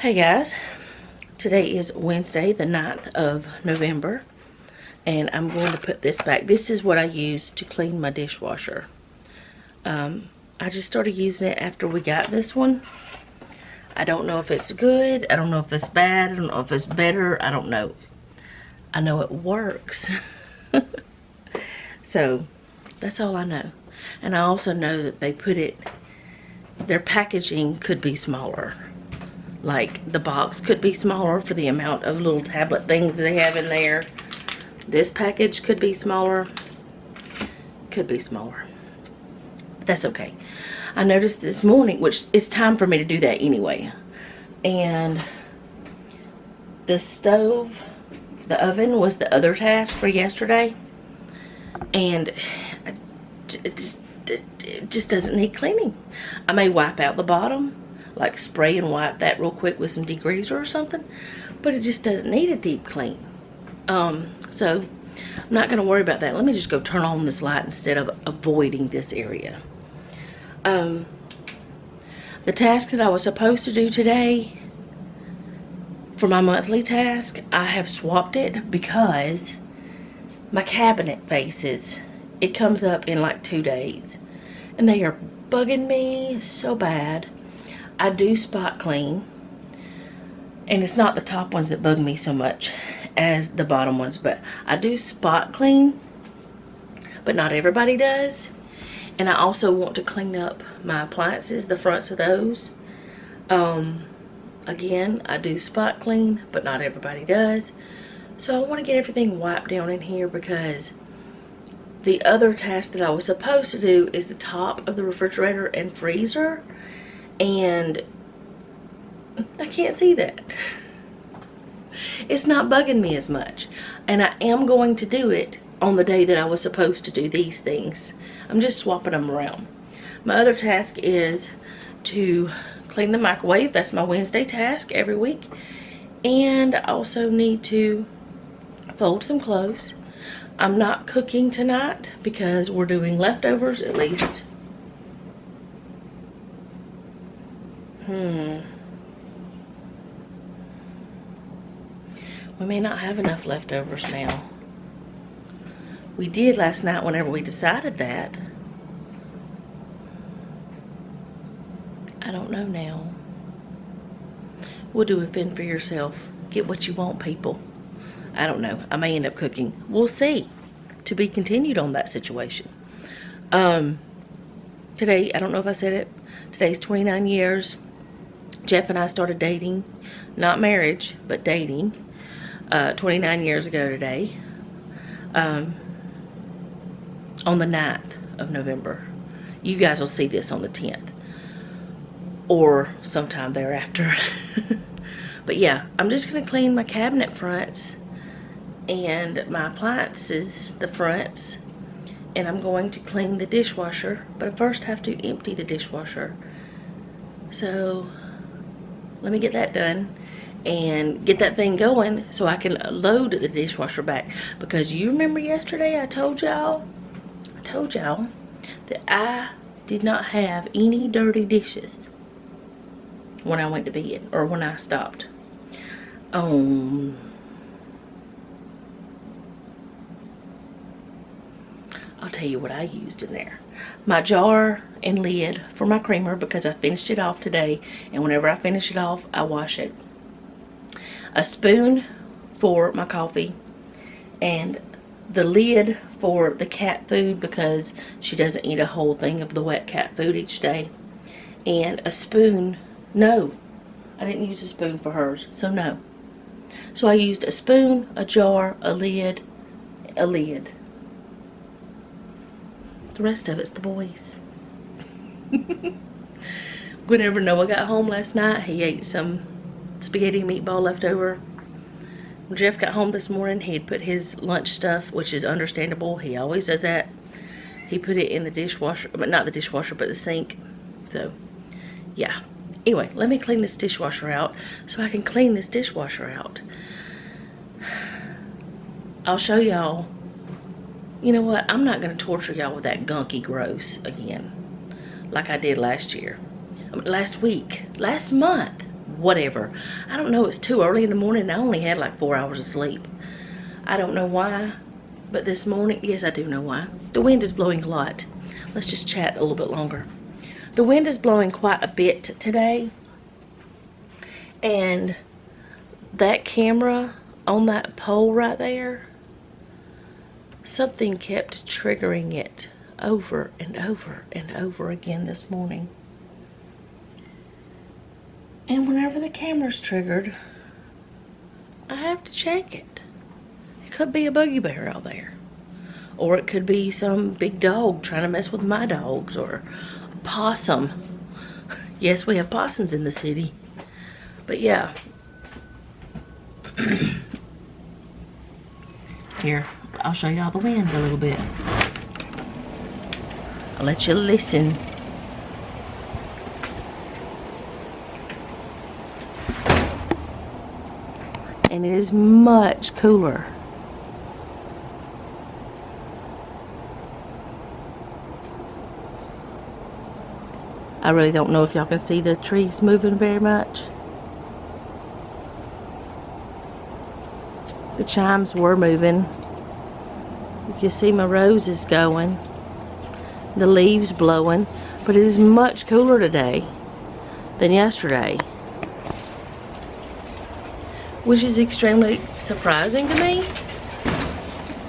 Hey guys, today is Wednesday the 9th of November and I'm going to put this back. This is what I use to clean my dishwasher. I just started using it after we got this one. I don't know if it's good, I don't know if it's bad, I don't know if it's better, I don't know. I know it works. So that's all I know. And I also know that they put it, their packaging could be smaller. Like the box could be smaller for the amount of little tablet things they have in there. This package could be smaller. Could be smaller. But that's okay. I noticed this morning, which it's time for me to do that anyway. And the stove, the oven was the other task for yesterday. And it just doesn't need cleaning. I may wipe out the bottom, like spray and wipe that real quick with some degreaser or something, but it just doesn't need a deep clean. So I'm not going to worry about that. Let me just go turn on this light instead of avoiding this area. The task that I was supposed to do today for my monthly task, I have swapped it because my cabinet faces, it comes up in like 2 days and they are bugging me so bad. I do spot clean, and it's not the top ones that bug me so much as the bottom ones, but I do spot clean, but not everybody does. And I also want to clean up my appliances, the fronts of those. Again, I do spot clean, but not everybody does. So I want to get everything wiped down in here because the other task that I was supposed to do is the top of the refrigerator and freezer. And I can't see that. It's not bugging me as much. And I am going to do it on the day that I was supposed to do these things. I'm just swapping them around. My other task is to clean the microwave. That's my Wednesday task every week. And I also need to fold some clothes. I'm not cooking tonight because we're doing leftovers at least. We may not have enough leftovers now. We did last night whenever we decided that. I don't know now. We'll do a fend for yourself. Get what you want, people. I don't know. I may end up cooking. We'll see. To be continued on that situation. Today, I don't know if I said it, today's 29 years. Jeff and I started dating, not marriage, but dating, 29 years ago today, on the 9th of November. You guys will see this on the 10th, or sometime thereafter. But yeah, I'm just going to clean my cabinet fronts and my appliances, the fronts, and I'm going to clean the dishwasher, but I first have to empty the dishwasher. So let me get that done and get that thing going so I can load the dishwasher back. Because you remember yesterday I told y'all that I did not have any dirty dishes when I went to bed, or when I stopped. I'll tell you what I used in there. My jar and lid for my creamer, because I finished it off today, and whenever I finish it off, I wash it. A spoon for my coffee, and the lid for the cat food because she doesn't eat a whole thing of the wet cat food each day. And a spoon, no, I didn't use a spoon for hers, so no. So I used a spoon, a jar, a lid, a lid. The rest of it's the boys. Whenever Noah got home last night, he ate some spaghetti and meatball left over. When Jeff got home this morning, he had put his lunch stuff, which is understandable. He always does that. He put it in the dishwasher, but not the dishwasher, but the sink. So, yeah. Anyway, let me clean this dishwasher out so I can clean this dishwasher out. I'll show y'all. You know what? I'm not going to torture y'all with that gunky gross again like I did last year. Last week. Last month. whatever. I don't know, it's too early in the morning. I only had like 4 hours of sleep. I don't know why, but this morning, yes, I do know why. The wind is blowing a lot. Let's just chat a little bit longer. The wind is blowing quite a bit today, and that camera on that pole right there, something kept triggering it over and over and over again this morning. And whenever the camera's triggered, I have to check it. It could be a buggy bear out there, or it could be some big dog trying to mess with my dogs, or a possum. Yes, we have possums in the city, but yeah. Here, I'll show y'all the wind a little bit. I'll let you listen. And it is much cooler. I really don't know if y'all can see the trees moving very much. The chimes were moving. You can see my roses going, the leaves blowing, but it is much cooler today than yesterday, which is extremely surprising to me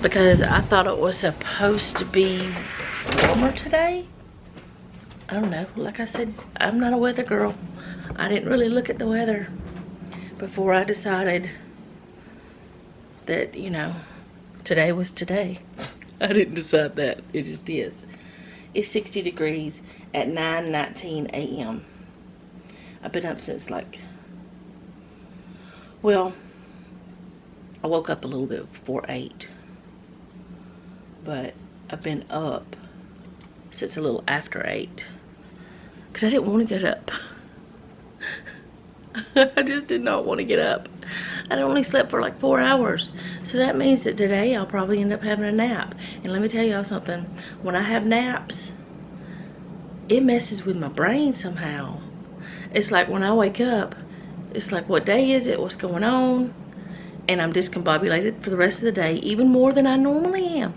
because I thought it was supposed to be warmer today. I don't know, like I said, I'm not a weather girl. I didn't really look at the weather before I decided that, you know, today was today. I didn't decide that. It just is. It's 60 degrees at 9:19 a.m. I've been up since like, well, I woke up a little bit before 8. But I've been up since a little after 8. Because I didn't want to get up. I just did not want to get up. I only slept for like 4 hours. So that means that today I'll probably end up having a nap. And let me tell y'all something. When I have naps, it messes with my brain somehow. It's like when I wake up, it's like, what day is it? What's going on? And I'm discombobulated for the rest of the day, even more than I normally am.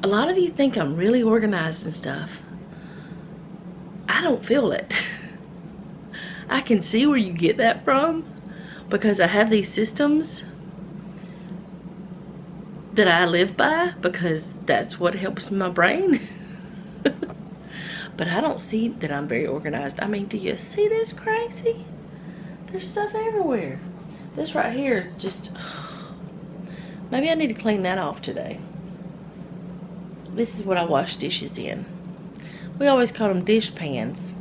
A lot of you think I'm really organized and stuff. I don't feel it. I can see where you get that from, because I have these systems that I live by, because that's what helps my brain. But I don't see that I'm very organized. I mean, do you see this crazy? There's stuff everywhere. This right here is just, maybe I need to clean that off today. This is what I wash dishes in. We always call them dish pans.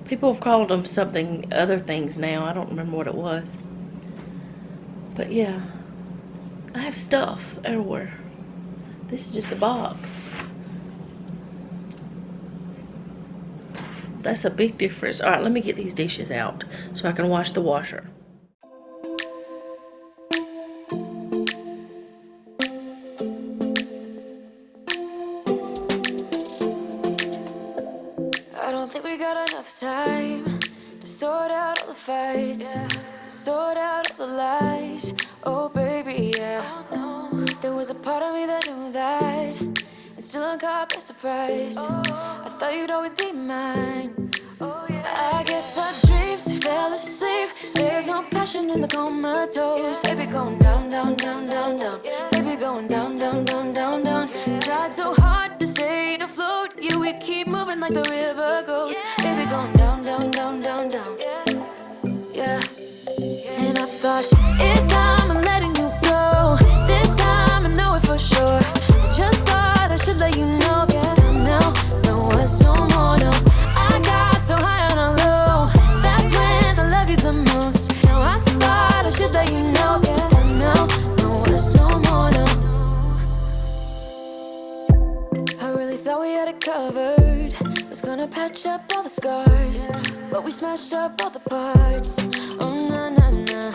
People have called them something, other things now. I don't remember what it was. But yeah, I have stuff everywhere. This is just a box. That's a big difference. All right, let me get these dishes out so I can wash the washer. I don't think we got enough time to sort out all the fights, to sort out all the lies. Oh baby, yeah. There was a part of me that knew that, and still I'm caught by surprise. I thought you'd always be mine. I guess our dreams fell asleep. There's no passion in the comatose. Baby going down, down, down, down, down. Baby going down, down, down, down, down. Tried so hard to stay afloat. Yeah, we keep moving like the river goes. Baby going down, down, down, down, down. Yeah. And I thought, it's time I'm letting you go. This time I know it for sure. I just thought I should let you know. Now, no words, no more, no. I got so high on a low. That's when I loved you the most. Now I thought I should let you know. Now, no words, no more, no. I really thought we had it covered. Was gonna patch up all the scars, but we smashed up all the parts. Oh, nah, nah, nah.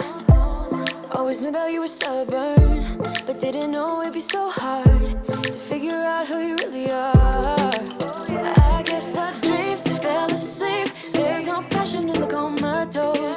Always knew that you were stubborn, but didn't know it'd be so hard to figure out who you really are. I guess our dreams fell asleep. There's no passion in the comatose.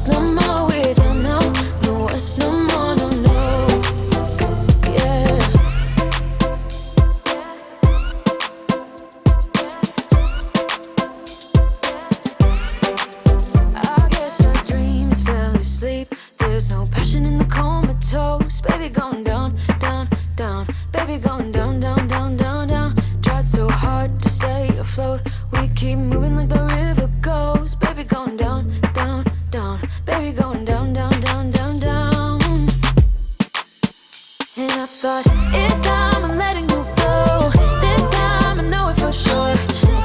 worse no more. We're done now. No worse no more, no, no. Yeah. I guess our dreams fell asleep. There's no passion in the comatose. Baby going down, down, down. Baby going down, down, down, down, down. Tried so hard to stay afloat. We keep moving like the river goes. Baby going down, down, down. Baby going down, down, down, down, down. And I thought, it's time I'm letting you go. This time I know it for sure.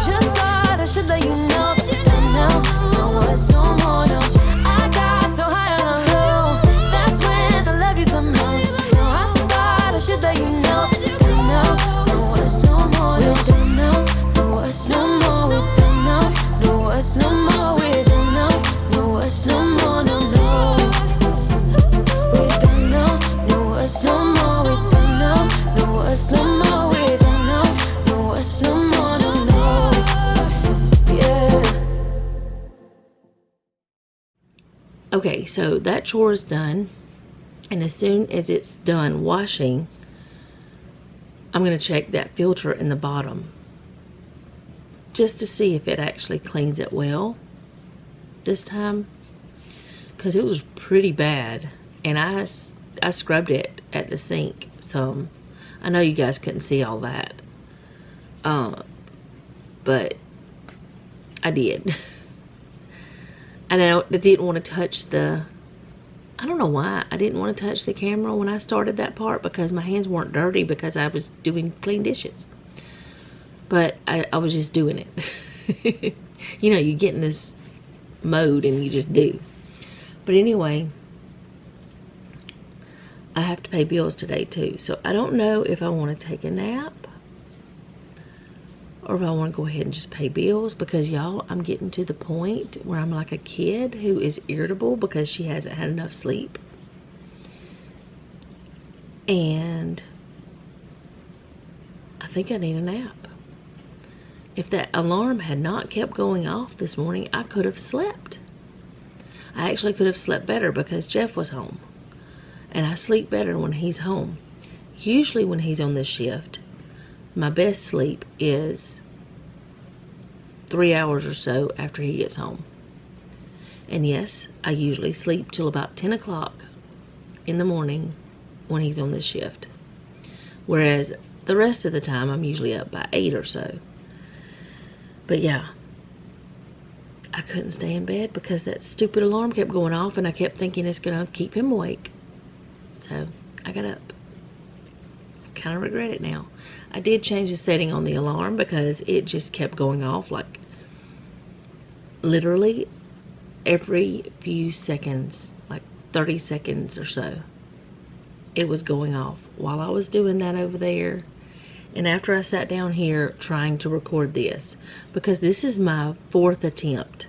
Just thought I should let you know that you're done now. No worse no more, no. I got so high on a low. That's when I loved you the most. No, I thought I should let you know that you're done now. No worse no more, no. We're done now. No worse no more. We're done now. No worse no more. We're done now. No worse no more, no, no. We're done now. No worse no more. We're done now. No worse no more. We're done now. No worse no more, no, no. Yeah. Okay, so that chore is done, and as soon as it's done washing, I'm going to check that filter in the bottom just to see if it actually cleans it well this time, because it was pretty bad, and I scrubbed it at the sink some. I know you guys couldn't see all that, but I did. And I didn't want to touch I don't know why I didn't want to touch the camera when I started that part, because my hands weren't dirty because I was doing clean dishes. But I was just doing it. You know, you get in this mode and you just do. But anyway, I have to pay bills today too. So I don't know if I want to take a nap or if I want to go ahead and just pay bills, because y'all, I'm getting to the point where I'm like a kid who is irritable because she hasn't had enough sleep. And I think I need a nap. If that alarm had not kept going off this morning, I could have slept. I actually could have slept better because Jeff was home. And I sleep better when he's home. Usually when he's on this shift, my best sleep is 3 hours or so after he gets home. And yes, I usually sleep till about 10 o'clock in the morning when he's on this shift. Whereas the rest of the time, I'm usually up by 8 or so. But yeah, I couldn't stay in bed because that stupid alarm kept going off, and I kept thinking it's going to keep him awake. So I got up. Kind of regret it now. I did change the setting on the alarm because it just kept going off like literally every few seconds, like 30 seconds or so. It was going off while I was doing that over there, and after I sat down here trying to record this, because this is my 4th attempt.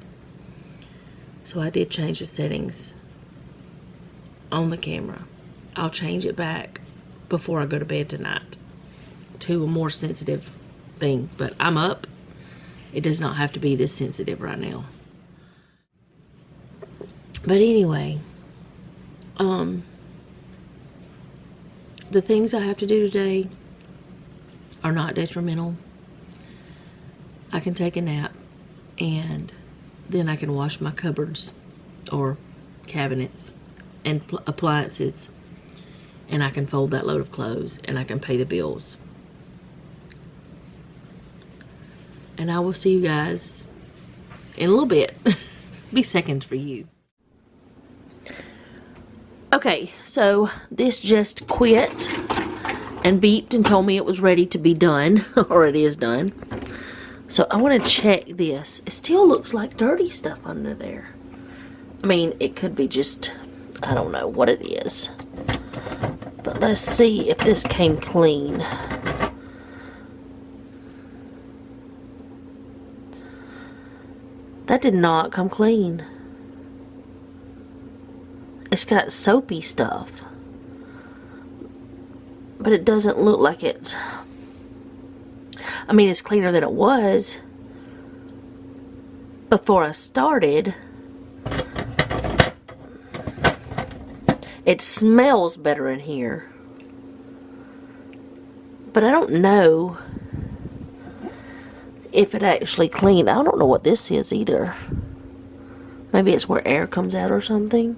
So I did change the settings on the camera. I'll change it back before I go to bed tonight to a more sensitive thing, but I'm up. It does not have to be this sensitive right now. But anyway, the things I have to do today are not detrimental. I can take a nap, and then I can wash my cupboards or cabinets and appliances, and I can fold that load of clothes, and I can pay the bills. And I will see you guys in a little bit. Be seconds for you. Okay, so this just quit and beeped and told me it was ready to be done, or it is done. So I want to check this. It still looks like dirty stuff under there. I mean, it could be just, I don't know what it is. But let's see if this came clean. That did not come clean. It's got soapy stuff. But it doesn't look like it's... I mean, it's cleaner than it was before I started. It smells better in here. But I don't know if it actually cleaned. I don't know what this is either. Maybe it's where air comes out or something.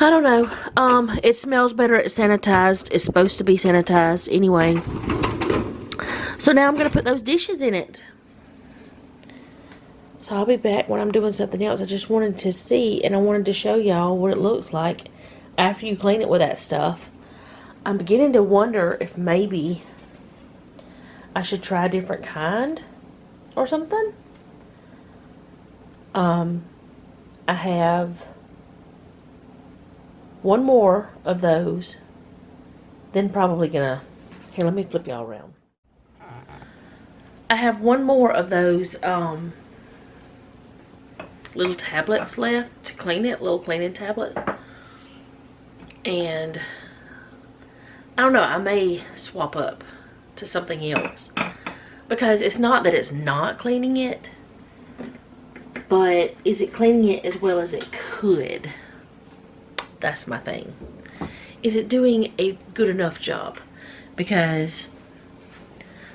I don't know. It smells better. It's sanitized. It's supposed to be sanitized anyway. So now I'm going to put those dishes in it. So I'll be back when I'm doing something else. I just wanted to see, and I wanted to show y'all what it looks like after you clean it with that stuff. I'm beginning to wonder if maybe I should try a different kind or something. I have one more of those. Then probably gonna, here, let me flip y'all around. I have one more of those little tablets left to clean it, little cleaning tablets. And I don't know, I may swap up to something else. Because it's not that it's not cleaning it, but is it cleaning it as well as it could? That's my thing. Is it doing a good enough job? Because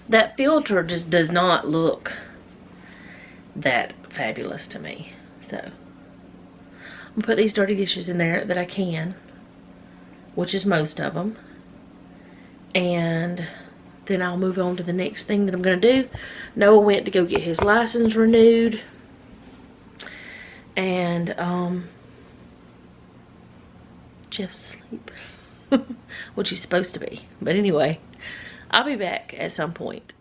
that filter just does not look that fabulous to me. So I'm gonna put these dirty dishes in there that I can, which is most of them. And then I'll move on to the next thing that I'm gonna do. Noah went to go get his license renewed. And Jeff's asleep. Which he's supposed to be. But anyway, I'll be back at some point.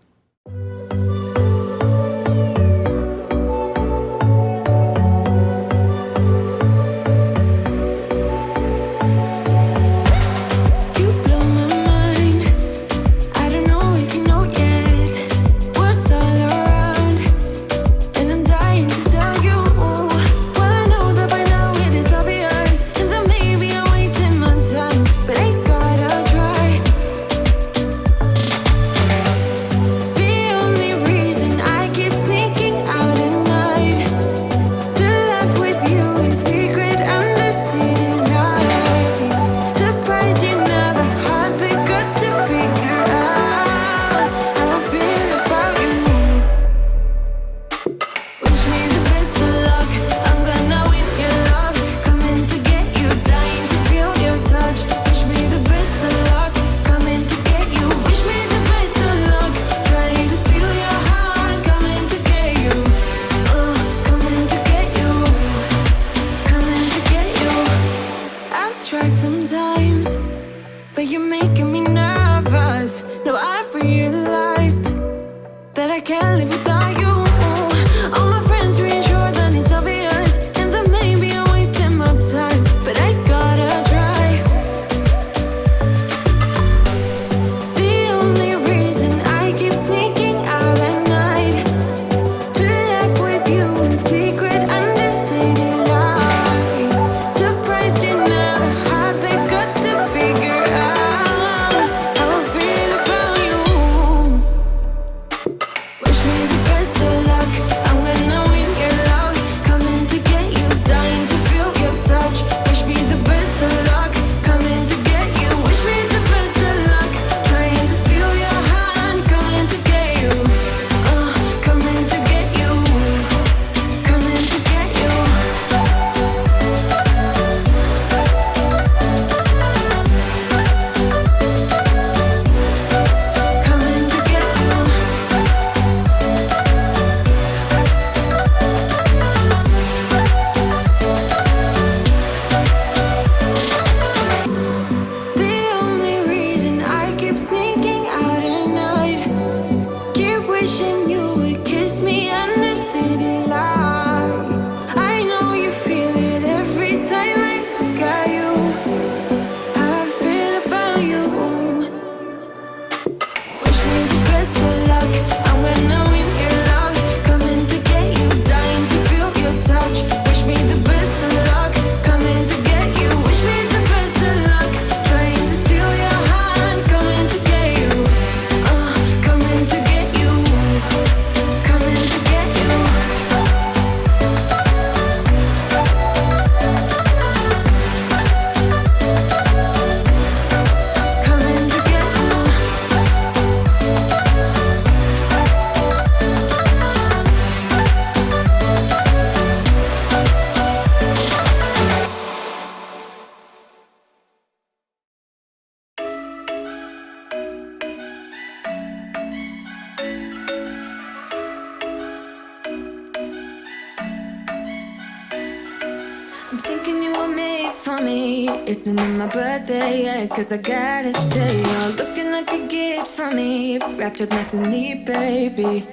for me. Isn't it my birthday yet? Cause I gotta say, you're looking like a gift for me. Wrapped up nice and neat, baby.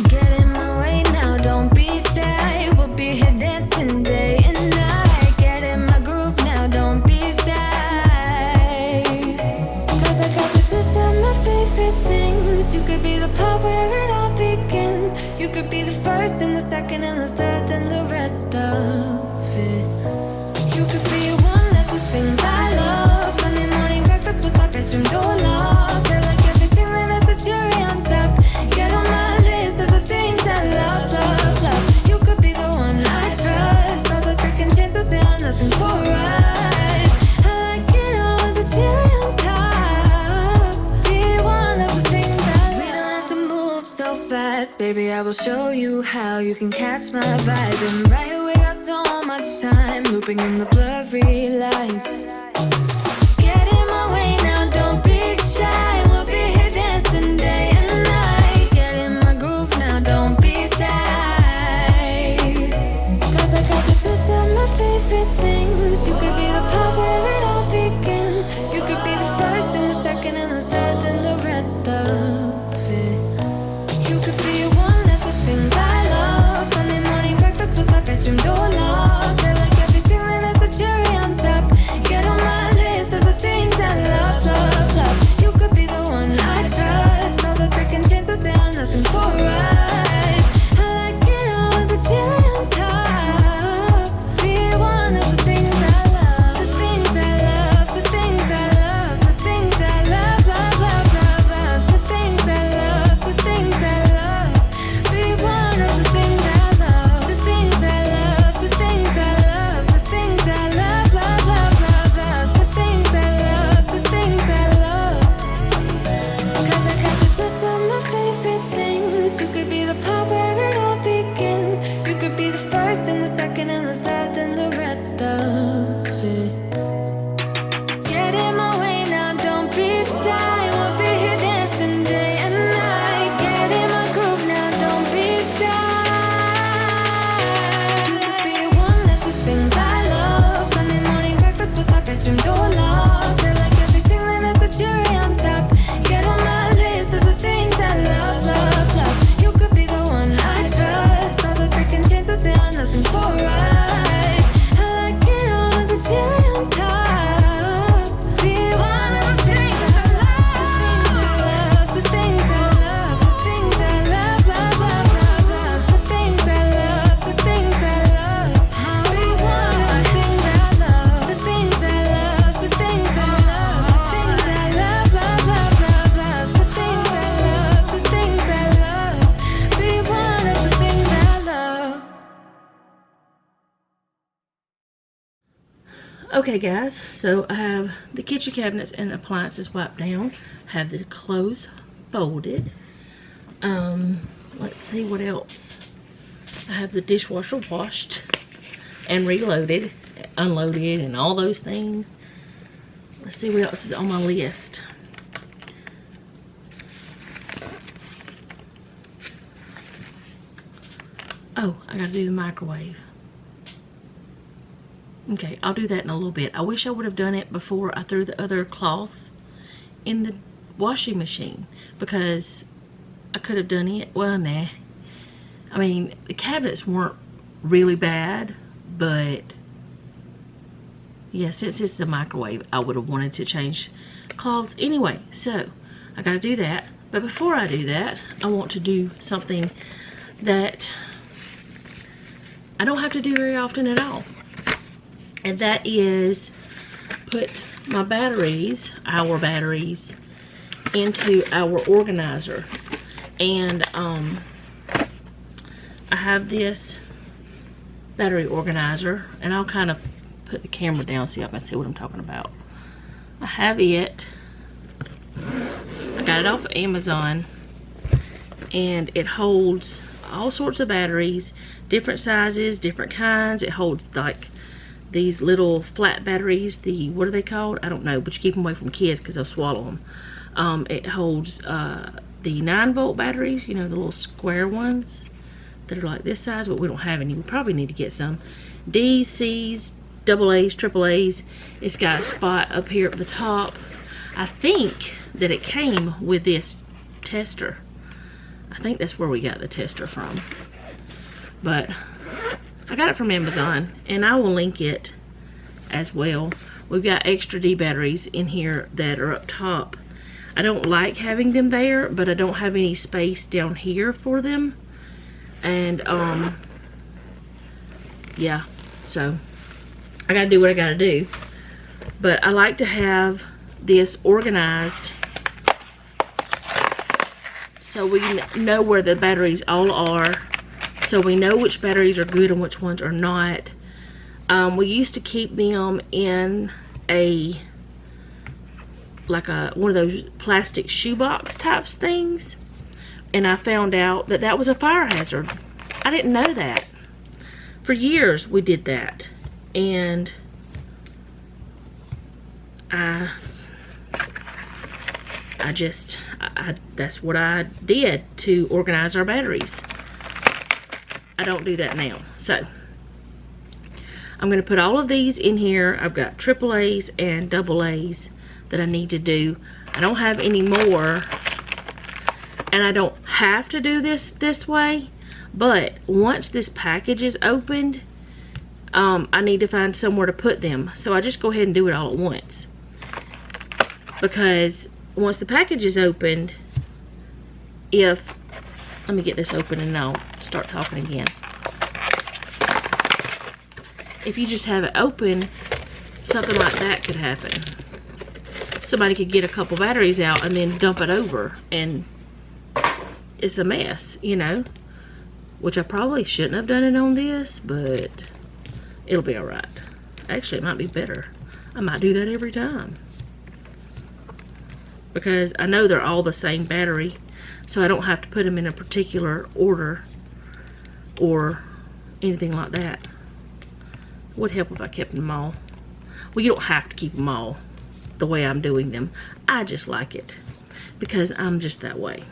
Get in my way now, don't be shy. We'll be here dancing day and night. Get in my groove now, don't be shy. Cause I got this list of my favorite things. You could be the part where it all begins. You could be the first and the second and the third and the rest of it. You could be one of the things I love. Sunday morning breakfast with my bedroom door locked. I like everything that has a cherry on top. Get on my list of the things I love, love, love. You could be the one I trust. All the second chances, they are nothing for us. I like it all with the cherry on top. Be one of the things I love. We don't have to move so fast, baby, I will show you how you can catch my vibe. And right away, got so much time looping in the blurry lights. Get in my way now, don't be shy. We'll be here dancing day and night. Get in my groove now, don't be shy. Cause I got this list of my favorite things. You could be the part where it all begins. You could be the first and the second and the third and the rest of it. You could be one of the things I love. Sunday morning breakfast with my bedroom door locked. I like everything that has a cherry on top. Get on my list of the things I love, love, love. You could be the one I trust. All the second chances, they are nothing for us. I like it all with the cherry on top. Be one of the things I love. The things I love, the things I love, the things I love, love, love, love, love. The things I love, the things I love. Be one of the things I love. The things I love, the things I love, the things I love, love, love, love, love. The things I love, the things I love. Cause I got this list of my favorite things. You could be the part where it all begins. You could be the first and the second and the third and the rest of it. Get in my way now, don't be shy. We'll be here dancing day and night. Get in my groove now, don't be shy. You could be one of the things I love. Sunday morning breakfast with my bedroom door locked. I like everything that has a cherry on top. Get on my list of the things I love, love, love. You could be the one I trust. All the second chances, they are nothing for us. I like it all with the cherry on top. Be one of the things I love. The things I love, the things I love, the things I love, love, love, love, love. The things I love, the things I love. Be one of the things I love. The things I love, the things I love, the things I love, love, love, love, love. The things I love, the things I love. Be one of the things I love. Okay guys, so I have the kitchen cabinets and appliances wiped down. I have the clothes folded. Let's see what else. I have the dishwasher washed and reloaded, unloaded, and all those things. Let's see what else is on my list. Oh, I gotta do the microwave. Okay, I'll do that in a little bit. I wish I would have done it before I threw the other cloth in the washing machine, because I could have done it. Well, nah. I mean, the cabinets weren't really bad, but yeah, since it's the microwave, I would have wanted to change cloths anyway. So I gotta do that. But before I do that, I want to do something that I don't have to do very often at all. And that is put my batteries, our batteries, into our organizer. And I have this battery organizer, and I'll kind of put the camera down so y'all can see what I'm talking about. I have it. I got it off of Amazon, and it holds all sorts of batteries, different sizes, different kinds. It holds like these little flat batteries, what are they called? I don't know, but you keep them away from kids because they'll swallow them. It holds the 9-volt batteries, you know, the little square ones that are like this size, but we don't have any. We probably need to get some. D, C's, double A's, triple A's. It's got a spot up here at the top. I think that it came with this tester. I think that's where we got the tester from. But I got it from Amazon, and I will link it as well. We've got extra D batteries in here that are up top. I don't like having them there, but I don't have any space down here for them. And yeah, so I gotta do what I gotta do. But I like to have this organized so we know where the batteries all are, so we know which batteries are good and which ones are not. We used to keep them in one of those plastic shoebox types things, and I found out that that was a fire hazard. I didn't know that. For years we did that, and that's what I did to organize our batteries. I don't do that now. So I'm going to put all of these in here. I've got triple A's and double A's that I need to do. I don't have any more, and I don't have to do this way, but once this package is opened, I need to find somewhere to put them. So I just go ahead and do it all at once, because once the package is opened, let me get this open and I'll start talking again. If you just have it open, something like that could happen. Somebody could get a couple batteries out and then dump it over, and it's a mess, you know, which I probably shouldn't have done it on this, but it'll be all right. Actually, it might be better. I might do that every time, because I know they're all the same battery, so I don't have to put them in a particular order or anything like that. It would help if I kept them all. Well, you don't have to keep them all the way I'm doing them. I just like it because I'm just that way.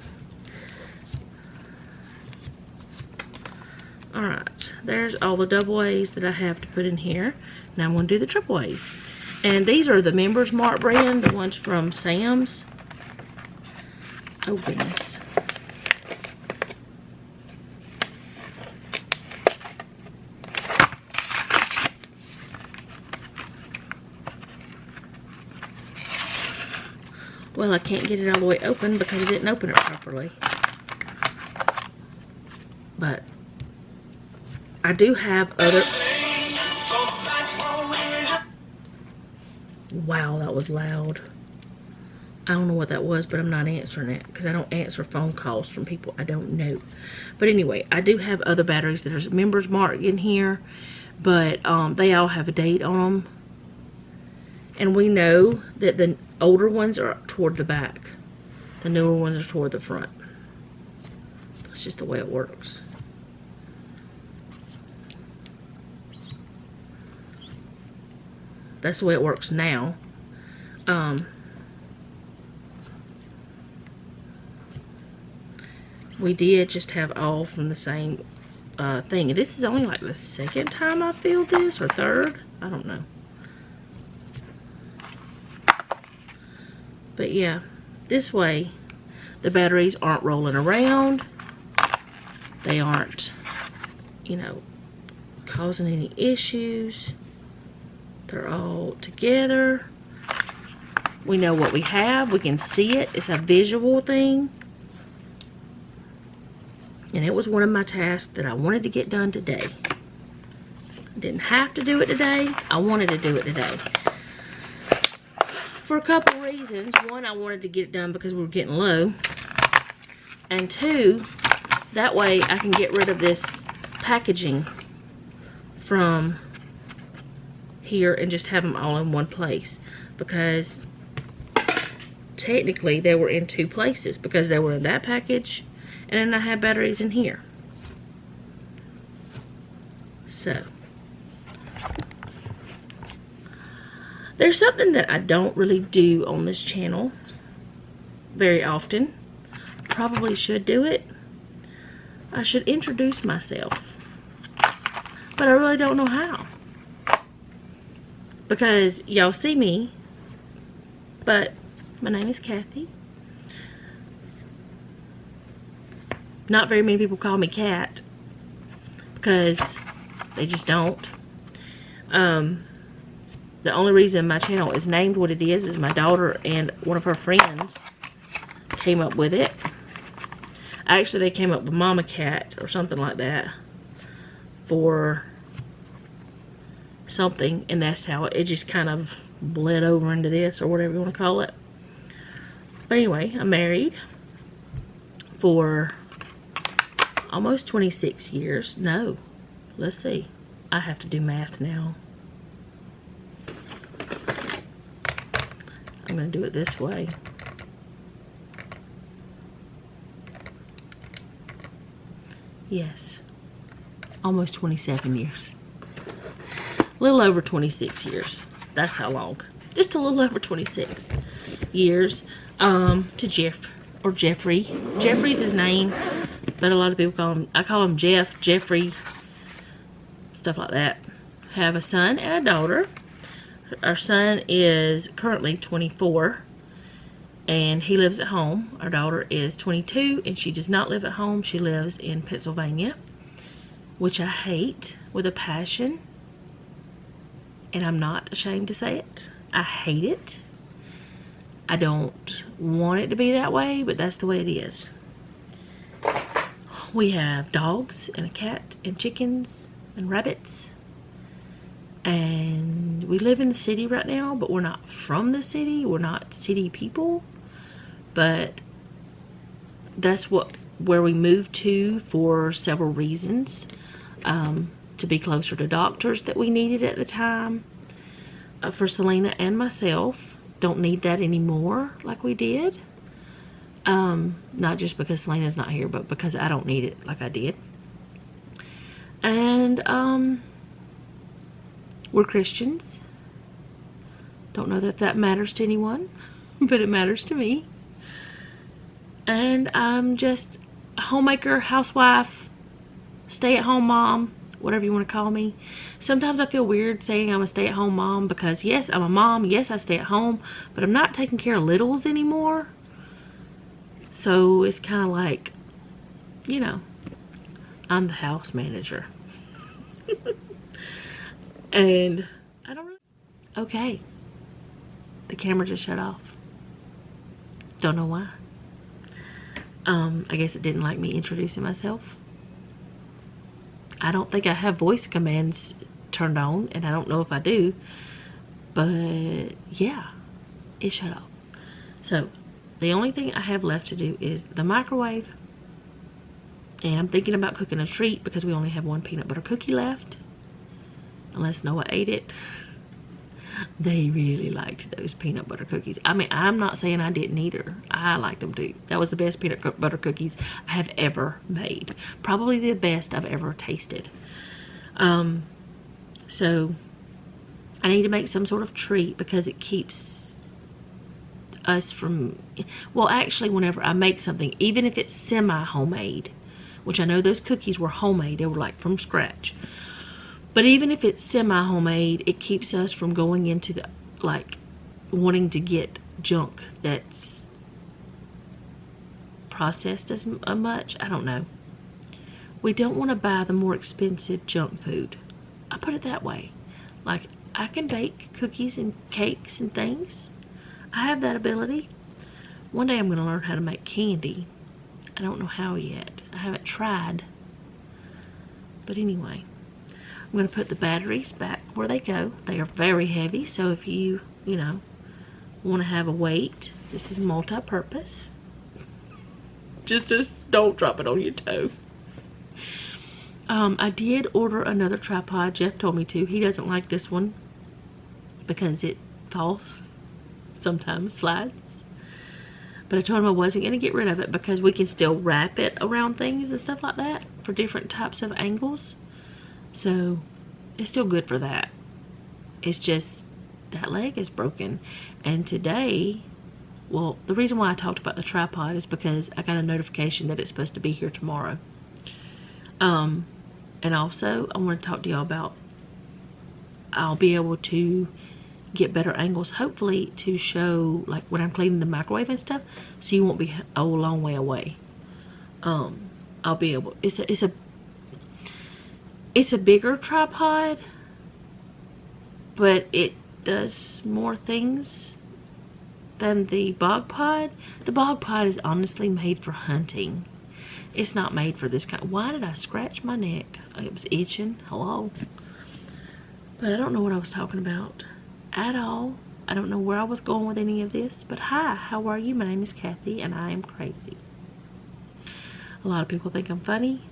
Alright, there's all the double A's that I have to put in here. Now I'm going to do the triple A's. And these are the Members Mark brand, the ones from Sam's. Oh goodness. Well, I can't get it all the way open because I didn't open it properly. But I do have other... Wow, that was loud. I don't know what that was, but I'm not answering it because I don't answer phone calls from people I don't know. But anyway, I do have other batteries that are Members Mark in here, but they all have a date on them. And we know that the older ones are toward the back. The newer ones are toward the front. That's just the way it works. That's the way it works now. We did just have all from the same thing. And this is only like the second time I filled this, or third. I don't know. But yeah, this way the batteries aren't rolling around. They aren't, you know, causing any issues. They're all together. We know what we have. We can see it. It's a visual thing. And it was one of my tasks that I wanted to get done today. I didn't have to do it today. I wanted to do it today. For a couple reasons. One, I wanted to get it done because we were getting low. And two, that way I can get rid of this packaging from here and just have them all in one place. Because technically they were in two places, because they were in that package and then I have batteries in here. So there's something that I don't really do on this channel very often. Probably should do it. I should introduce myself. But I really don't know how. because y'all see me, but my name is Kathy. Not very many people call me Kat because they just don't. The only reason my channel is named what it is my daughter and one of her friends came up with it. Actually, they came up with Mama Cat or something like that for something, and that's how it just kind of bled over into this, or whatever you want to call it. But anyway, I'm married for almost 26 years. No, let's see. I have to do math now. I'm going to do it this way. Yes, almost 27 years. A little over 26 years. That's how long. Just a little over 26 years. To Jeff, or Jeffrey. Jeffrey's his name, but a lot of people call him, I call him Jeff, Jeffrey, stuff like that. Have a son and a daughter. Our son is currently 24, and he lives at home. Our daughter is 22, and she does not live at home. She lives in Pennsylvania, which I hate with a passion, and I'm not ashamed to say it. I hate it. I don't want it to be that way, but that's the way it is. We have dogs and a cat and chickens and rabbits, and we live in the city right now, but we're not from the city. We're not city people, but that's where we moved to for several reasons. To be closer to doctors that we needed at the time. For Selena and myself. Don't need that anymore like we did. Not just because Selena's not here, but because I don't need it like I did. And we're Christians. Don't know that that matters to anyone, but it matters to me. And I'm just a homemaker, housewife, stay-at-home mom, whatever you want to call me. Sometimes I feel weird saying I'm a stay-at-home mom because yes, I'm a mom, yes, I stay at home, but I'm not taking care of littles anymore. So it's kind of like, you know, I'm the house manager. And I don't really... Okay. The camera just shut off. Don't know why. I guess it didn't like me introducing myself. I don't think I have voice commands turned on, and I don't know if I do, but yeah, it shut off. So the only thing I have left to do is the microwave, and I'm thinking about cooking a treat because we only have one peanut butter cookie left, unless Noah ate it. They really liked those peanut butter cookies. I mean, I'm not saying I didn't either. I liked them too. That was the best peanut butter cookies I have ever made. Probably the best I've ever tasted. So I need to make some sort of treat because it keeps us from... Well, actually, whenever I make something, even if it's semi-homemade, which I know those cookies were homemade. They were like from scratch. But even if it's semi-homemade, it keeps us from going into the, like, wanting to get junk that's processed as much. I don't know. We don't want to buy the more expensive junk food. I put it that way. Like, I can bake cookies and cakes and things. I have that ability. One day I'm going to learn how to make candy. I don't know how yet. I haven't tried. But anyway. I'm going to put the batteries back where they go. They are very heavy, so if you know, want to have a weight, this is multi-purpose. Just don't drop it on your toe. I did order another tripod. Jeff told me to. He doesn't like this one because it falls, sometimes slides. But I told him I wasn't going to get rid of it because we can still wrap it around things and stuff like that for different types of angles. So it's still good for that. It's just that leg is broken. And today, well, the reason why I talked about the tripod is because I got a notification that it's supposed to be here tomorrow. And also I want to talk to y'all about, I'll be able to get better angles, hopefully to show like when I'm cleaning the microwave and stuff, so you won't be a long way away. I'll be able, it's a bigger tripod, but it does more things than the bog pod. The bog pod is honestly made for hunting. It's not made for this kind. Why did I scratch my neck? It was itching. Hello. But I don't know what I was talking about at all. I don't know where I was going with any of this. But hi, how are you? My name is Kathy and I am crazy. A lot of people think I'm funny.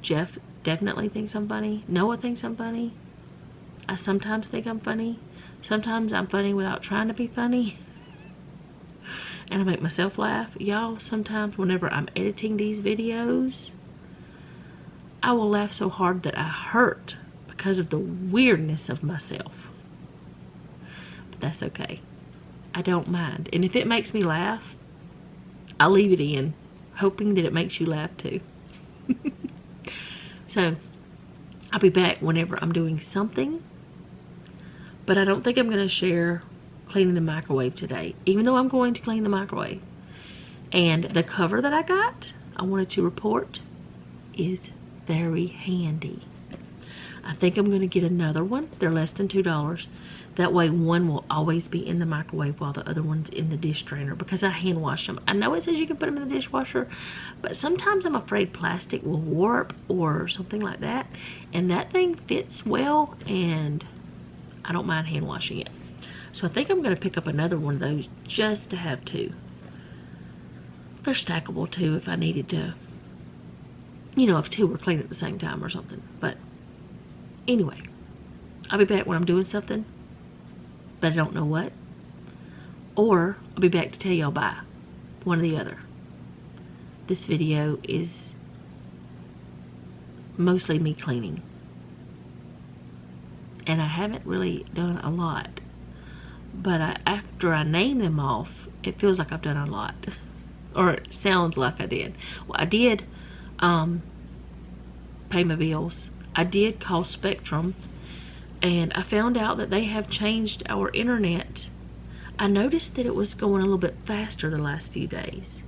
Jeff definitely thinks I'm funny. Noah thinks I'm funny. I sometimes think I'm funny. Sometimes I'm funny without trying to be funny. And I make myself laugh. Y'all, sometimes whenever I'm editing these videos, I will laugh so hard that I hurt because of the weirdness of myself. But that's okay. I don't mind. And if it makes me laugh, I'll leave it in, hoping that it makes you laugh too. So, I'll be back whenever I'm doing something. But I don't think I'm going to share cleaning the microwave today, even though I'm going to clean the microwave. And the cover that I got, I wanted to report, is very handy. I think I'm going to get another one. They're less than $2. That way one will always be in the microwave while the other one's in the dish drainer, because I hand wash them. I know it says you can put them in the dishwasher, but sometimes I'm afraid plastic will warp or something like that. And that thing fits well, and I don't mind hand washing it. So I think I'm going to pick up another one of those just to have two. They're stackable too if I needed to, you know, if two were clean at the same time or something. But anyway, I'll be back when I'm doing something, but I don't know what. Or I'll be back to tell y'all bye. One or the other. This video is mostly me cleaning. And I haven't really done a lot. But after I name them off, it feels like I've done a lot. Or it sounds like I did. Well, I did pay my bills. I did call Spectrum. And I found out that they have changed our internet. I noticed that it was going a little bit faster the last few days.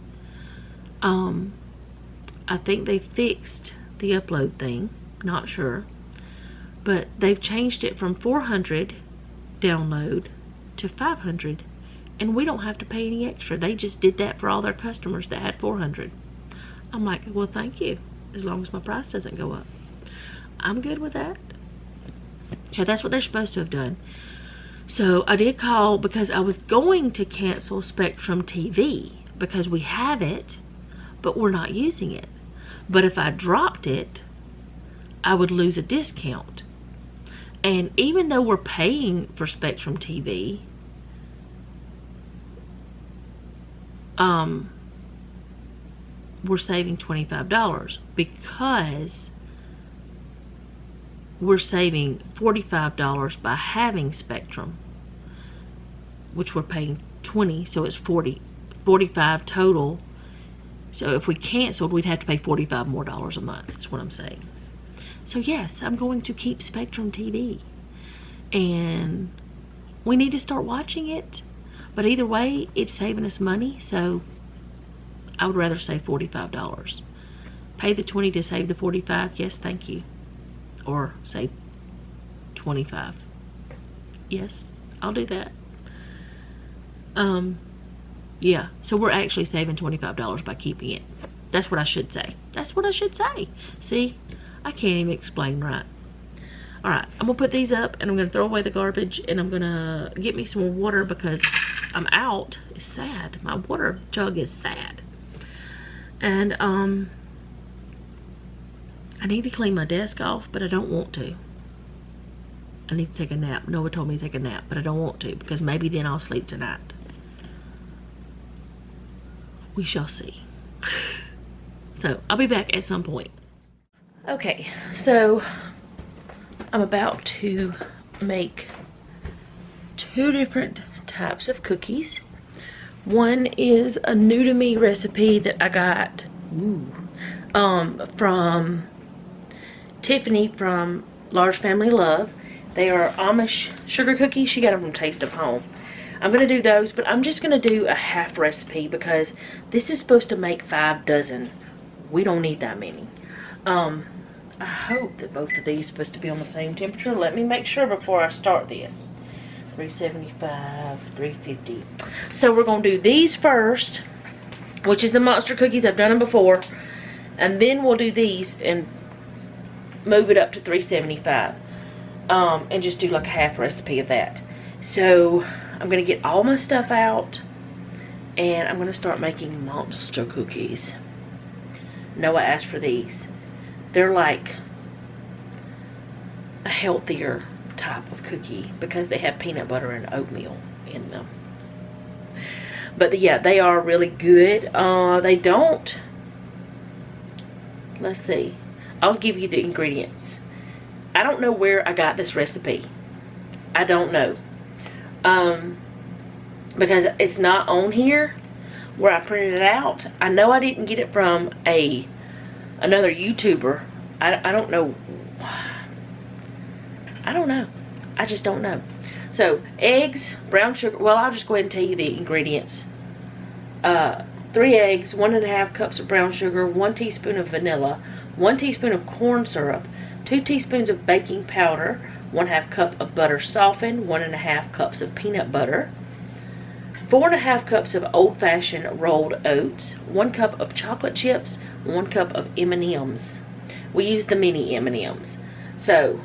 I think they fixed the upload thing. Not sure. But they've changed it from 400 download to 500, and we don't have to pay any extra. They just did that for all their customers that had 400. I'm like, well, thank you, as long as my price doesn't go up. I'm good with that. So that's what they're supposed to have done. So I did call because I was going to cancel Spectrum TV because we have it, but we're not using it. But if I dropped it, I would lose a discount. And even though we're paying for Spectrum TV, we're saving $25 because we're saving $45 by having Spectrum, which we're paying $20, so it's $45 total. So if we canceled, we'd have to pay $45 more a month. That's what I'm saying. So yes, I'm going to keep Spectrum TV, and we need to start watching it. But either way, it's saving us money, so I would rather save $45. Pay the $20 to save the $45. Yes, thank you. Or save $25. Yes, I'll do that. Yeah, so we're actually saving $25 by keeping it. That's what I should say. That's what I should say. See, I can't even explain right. Alright, I'm going to put these up, and I'm going to throw away the garbage, and I'm going to get me some more water because I'm out. It's sad. My water jug is sad. And, I need to clean my desk off, but I don't want to. I need to take a nap. Noah told me to take a nap, but I don't want to because maybe then I'll sleep tonight. We shall see. So, I'll be back at some point. Okay, so I'm about to make 2 different types of cookies. One is a new to me recipe that I got from Tiffany from Large Family Love. They are Amish sugar cookies. She got them from Taste of Home. I'm going to do those, but I'm just going to do a half recipe because this is supposed to make 5 dozen. We don't need that many. I hope that both of these are supposed to be on the same temperature. Let me make sure before I start this. 375, 350. So we're going to do these first, which is the monster cookies. I've done them before. And then we'll do these and move it up to 375. And just do like a half recipe of that. So I'm going to get all my stuff out. And I'm going to start making monster cookies. Noah asked for these. They're like a healthier type of cookie because they have peanut butter and oatmeal in them. But yeah, they are really good. They don't, let's see, I'll give you the ingredients. I don't know where I got this recipe. I don't know. Because it's not on here where I printed it out. I know I didn't get it from another YouTuber. I don't know. I don't know. I just don't know. So, eggs, brown sugar. Well, I'll just go ahead and tell you the ingredients. 3 eggs, 1.5 cups of brown sugar, 1 teaspoon of vanilla, 1 teaspoon of corn syrup, 2 teaspoons of baking powder, 1/2 cup of butter softened, 1.5 cups of peanut butter, 4.5 cups of old-fashioned rolled oats, 1 cup of chocolate chips, 1 cup of M&Ms. We use the mini M&Ms. So,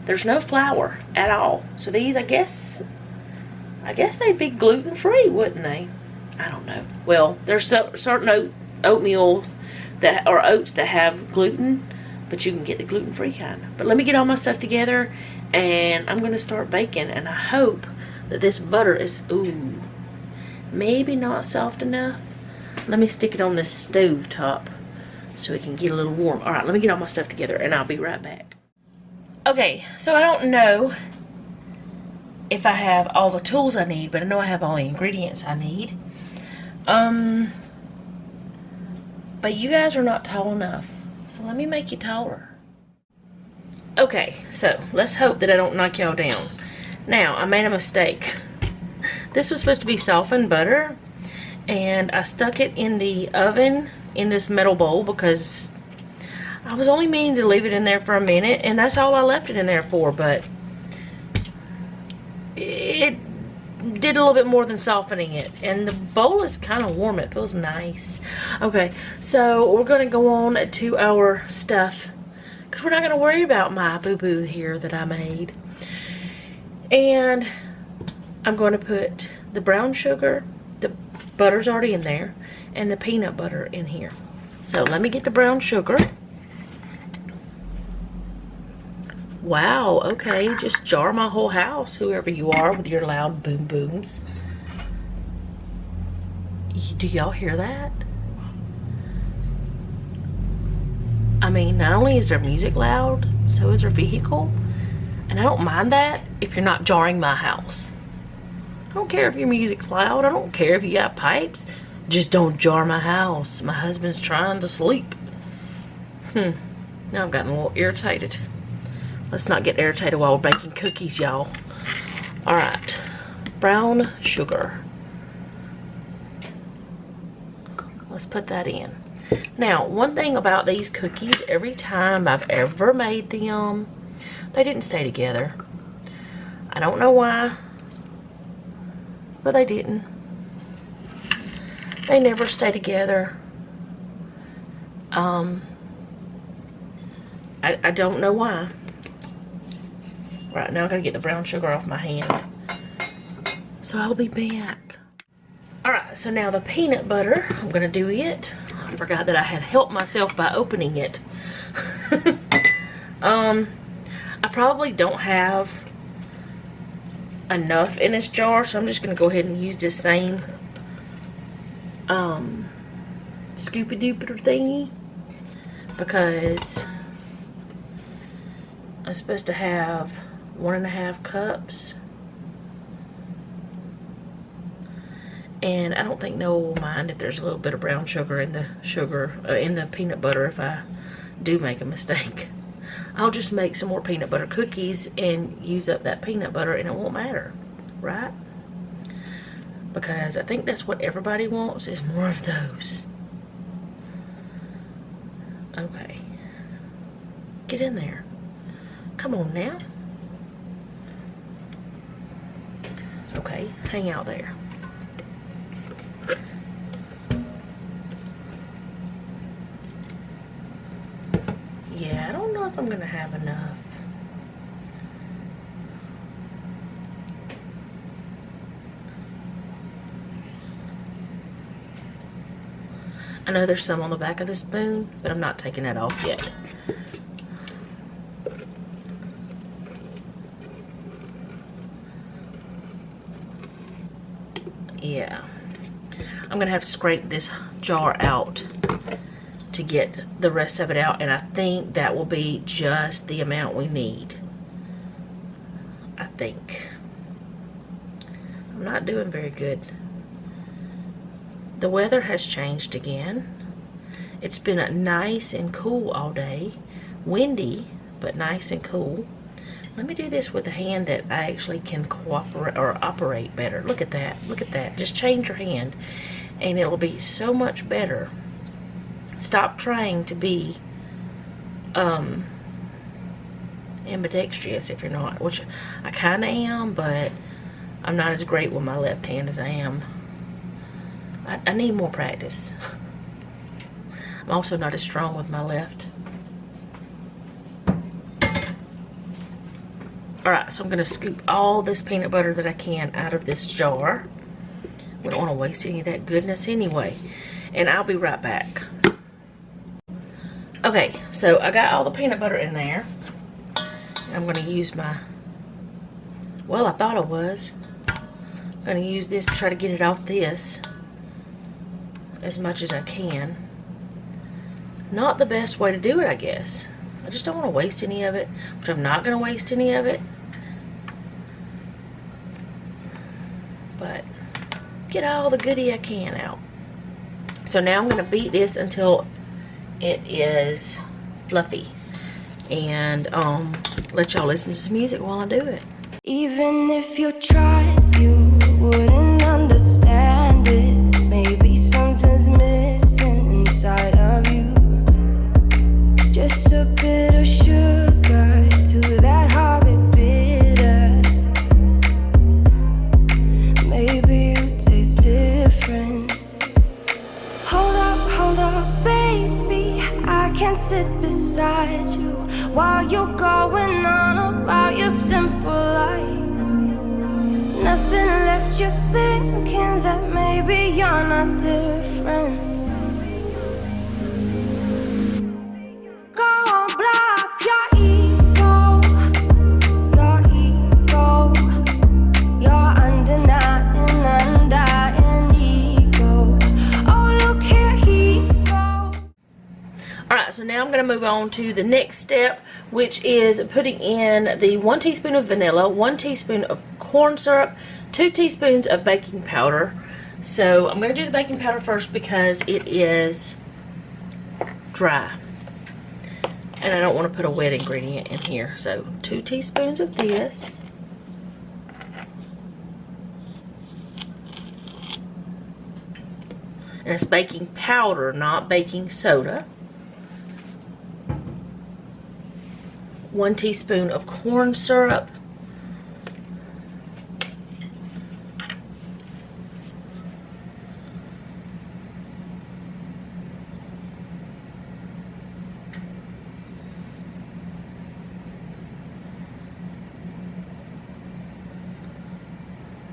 there's no flour at all. So these, I guess they'd be gluten-free, wouldn't they? I don't know. Well, there's certain oatmeal that, or oats that have gluten, but you can get the gluten-free kind. But let me get all my stuff together, and I'm going to start baking, and I hope that this butter is, ooh, maybe not soft enough. Let me stick it on this stove top so it can get a little warm. All right, let me get all my stuff together, and I'll be right back. Okay, so I don't know if I have all the tools I need, but I know I have all the ingredients I need. But you guys are not tall enough, so let me make you taller. Okay, so let's hope that I don't knock y'all down. Now, I made a mistake. This was supposed to be softened butter, and I stuck it in the oven in this metal bowl because I was only meaning to leave it in there for a minute, and that's all I left it in there for, but it did a little bit more than softening it, and the bowl is kind of warm. It feels nice. Okay, so we're going to go on to our stuff because we're not going to worry about my boo-boo here that I made. And I'm going to put the brown sugar, the butter's already in there, and the peanut butter in here. So let me get the brown sugar. Wow, okay, just jar my whole house, whoever you are with your loud boom booms. Do y'all hear that? I mean, not only is their music loud, so is their vehicle. And I don't mind that if you're not jarring my house. I don't care if your music's loud. I don't care if you got pipes. Just don't jar my house. My husband's trying to sleep. Now I've gotten a little irritated. Let's not get irritated while we're baking cookies, y'all. Alright. Brown sugar. Let's put that in. Now, one thing about these cookies, every time I've ever made them, they didn't stay together. I don't know why, but they didn't. They never stay together. I don't know why. Right, now I gotta get the brown sugar off my hand. So I'll be back. Alright, so now the peanut butter, I'm gonna do it. I forgot that I had helped myself by opening it. I probably don't have enough in this jar, so I'm just gonna go ahead and use this same scoopy dooper thingy, because I'm supposed to have 1.5 cups, and I don't think Noah will mind if there's a little bit of brown sugar in the peanut butter if I do make a mistake. I'll just make some more peanut butter cookies and use up that peanut butter and it won't matter, right? Because I think that's what everybody wants, is more of those. Okay. Get in there. Come on now. Okay, hang out there. Yeah, I don't know if I'm gonna have enough. I know there's some on the back of the spoon, but I'm not taking that off yet. Yeah. I'm gonna have to scrape this jar out to get the rest of it out, and I think that will be just the amount we need. I think. I'm not doing very good. The weather has changed again. It's been nice and cool all day. Windy, but nice and cool. Let me do this with a hand that I actually can cooperate or operate better. Look at that. Look at that. Just change your hand and it'll be so much better. Stop trying to be ambidextrous if you're not, which I kind of am, but I'm not as great with my left hand as I am. I need more practice. I'm also not as strong with my left. Alright, so I'm going to scoop all this peanut butter that I can out of this jar. We don't want to waste any of that goodness anyway. And I'll be right back. Okay, so I got all the peanut butter in there. I'm going to use my... Well, I thought I was. I'm going to use this to try to get it off this as much as I can. Not the best way to do it, I guess. I just don't want to waste any of it, but I'm not going to waste any of it. But get all the goodie I can out. So now I'm going to beat this until it is fluffy, and let y'all listen to some music while I do it. Even if you tried, you wouldn't understand it. Maybe something's missing inside of you. Just a bit of sugar to that horrid bitter. Maybe you taste different. Hold up, baby. I can't sit beside you while you're going on about your simple life. Nothing left you thinking that maybe you're not different. Go on, blow up your ego, your undying ego. Oh, look here, ego. Alright, so now I'm going to move on to the next step, which is putting in the 1 teaspoon of vanilla, 1 teaspoon of corn syrup, 2 teaspoons of baking powder. So I'm going to do the baking powder first because it is dry. And I don't want to put a wet ingredient in here. So 2 teaspoons of this. And it's baking powder, not baking soda. 1 teaspoon of corn syrup.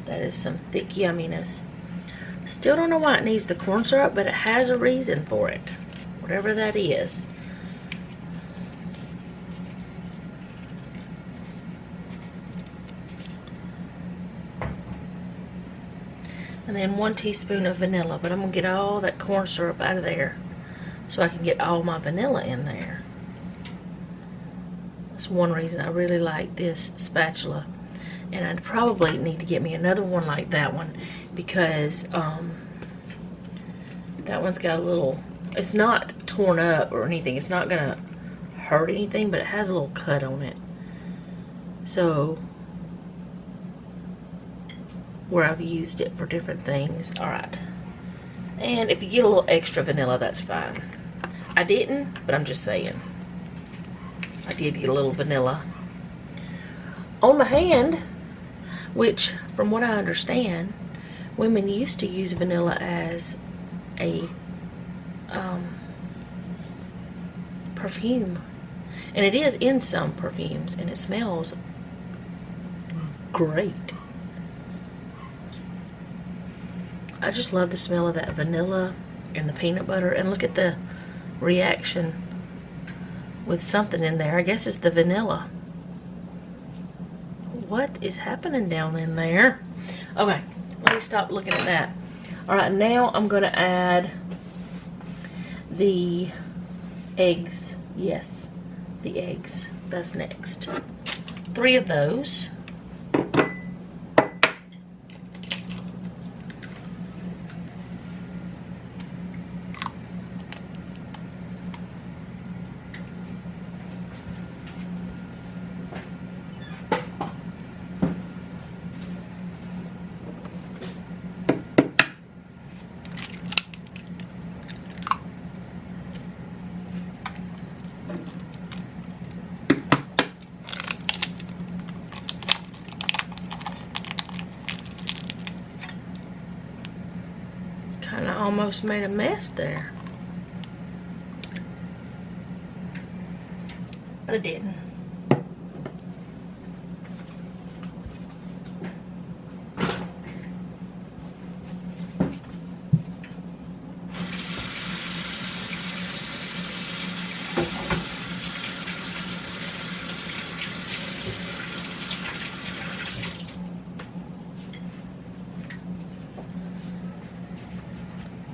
That is some thick yumminess. Still don't know why it needs the corn syrup, but it has a reason for it. Whatever that is. And then 1 teaspoon of vanilla, but I'm going to get all that corn syrup out of there so I can get all my vanilla in there. That's one reason I really like this spatula. And I'd probably need to get me another one like that one, because that one's got a little, it's not torn up or anything. It's not going to hurt anything, but it has a little cut on it. So, where I've used it for different things. Alright. And if you get a little extra vanilla, that's fine. I didn't, but I'm just saying. I did get a little vanilla. On my hand, which, from what I understand, women used to use vanilla as a perfume. And it is in some perfumes, and it smells great. I just love the smell of that vanilla and the peanut butter. And look at the reaction with something in there. I guess it's the vanilla. What is happening down in there? Okay, let me stop looking at that. Alright, now I'm going to add the eggs. Yes, the eggs. That's next. 3 of those. Kind of almost made a mess there. But I didn't.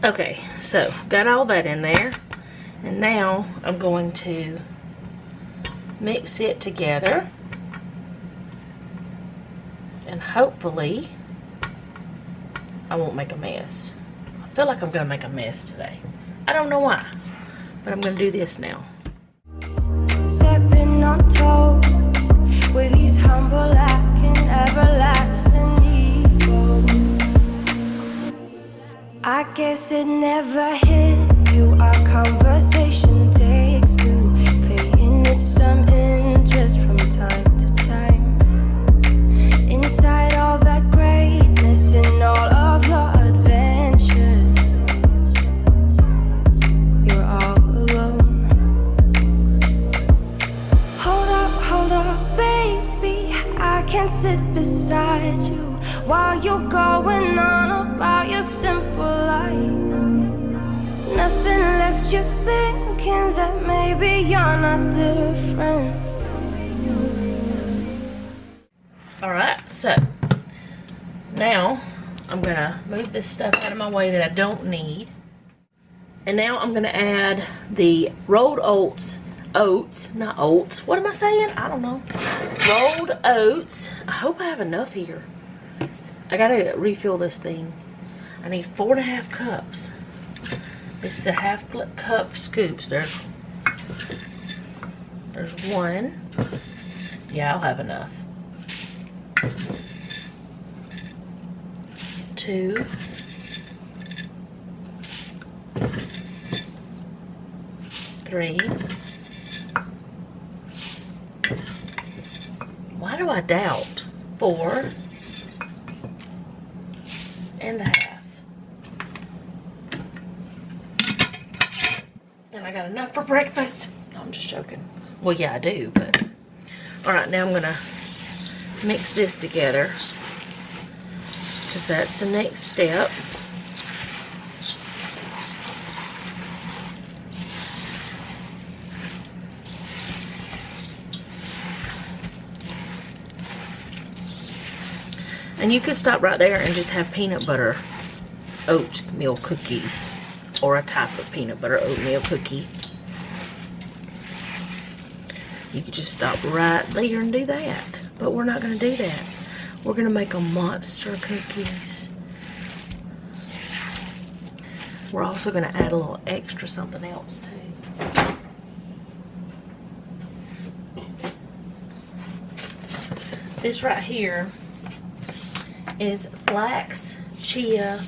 Okay, so got all that in there, and now I'm going to mix it together, and hopefully I won't make a mess. I feel like I'm gonna make a mess today. I don't know why, but I'm gonna do this now. Stepping on toes with these humble lacking everlasting ego. I guess it never hit you. Our conversation takes two, paying it some interest from time to time. Inside all that greatness and all of your adventures, you're all alone. Hold up, baby. I can sit beside you while you're going on about your simple life. Nothing left you thinking that maybe you're not different. Alright, so now I'm gonna move this stuff out of my way that I don't need. And now I'm gonna add the rolled oats, not oats. What am I saying? I don't know. Rolled oats. I hope I have enough here. I gotta refill this thing. I need 4.5 cups. This is a half cup scoops. There's 1. Yeah, I'll have enough. 2. 3. Why do I doubt? 4. And a half. And I got enough for breakfast. No, I'm just joking. Well, yeah, I do, but... Alright, now I'm gonna mix this together, because that's the next step. And you could stop right there and just have peanut butter oatmeal cookies, or a type of peanut butter oatmeal cookie. You could just stop right there and do that. But we're not going to do that. We're going to make a monster cookies. We're also going to add a little extra something else too. This right here is flax, chia,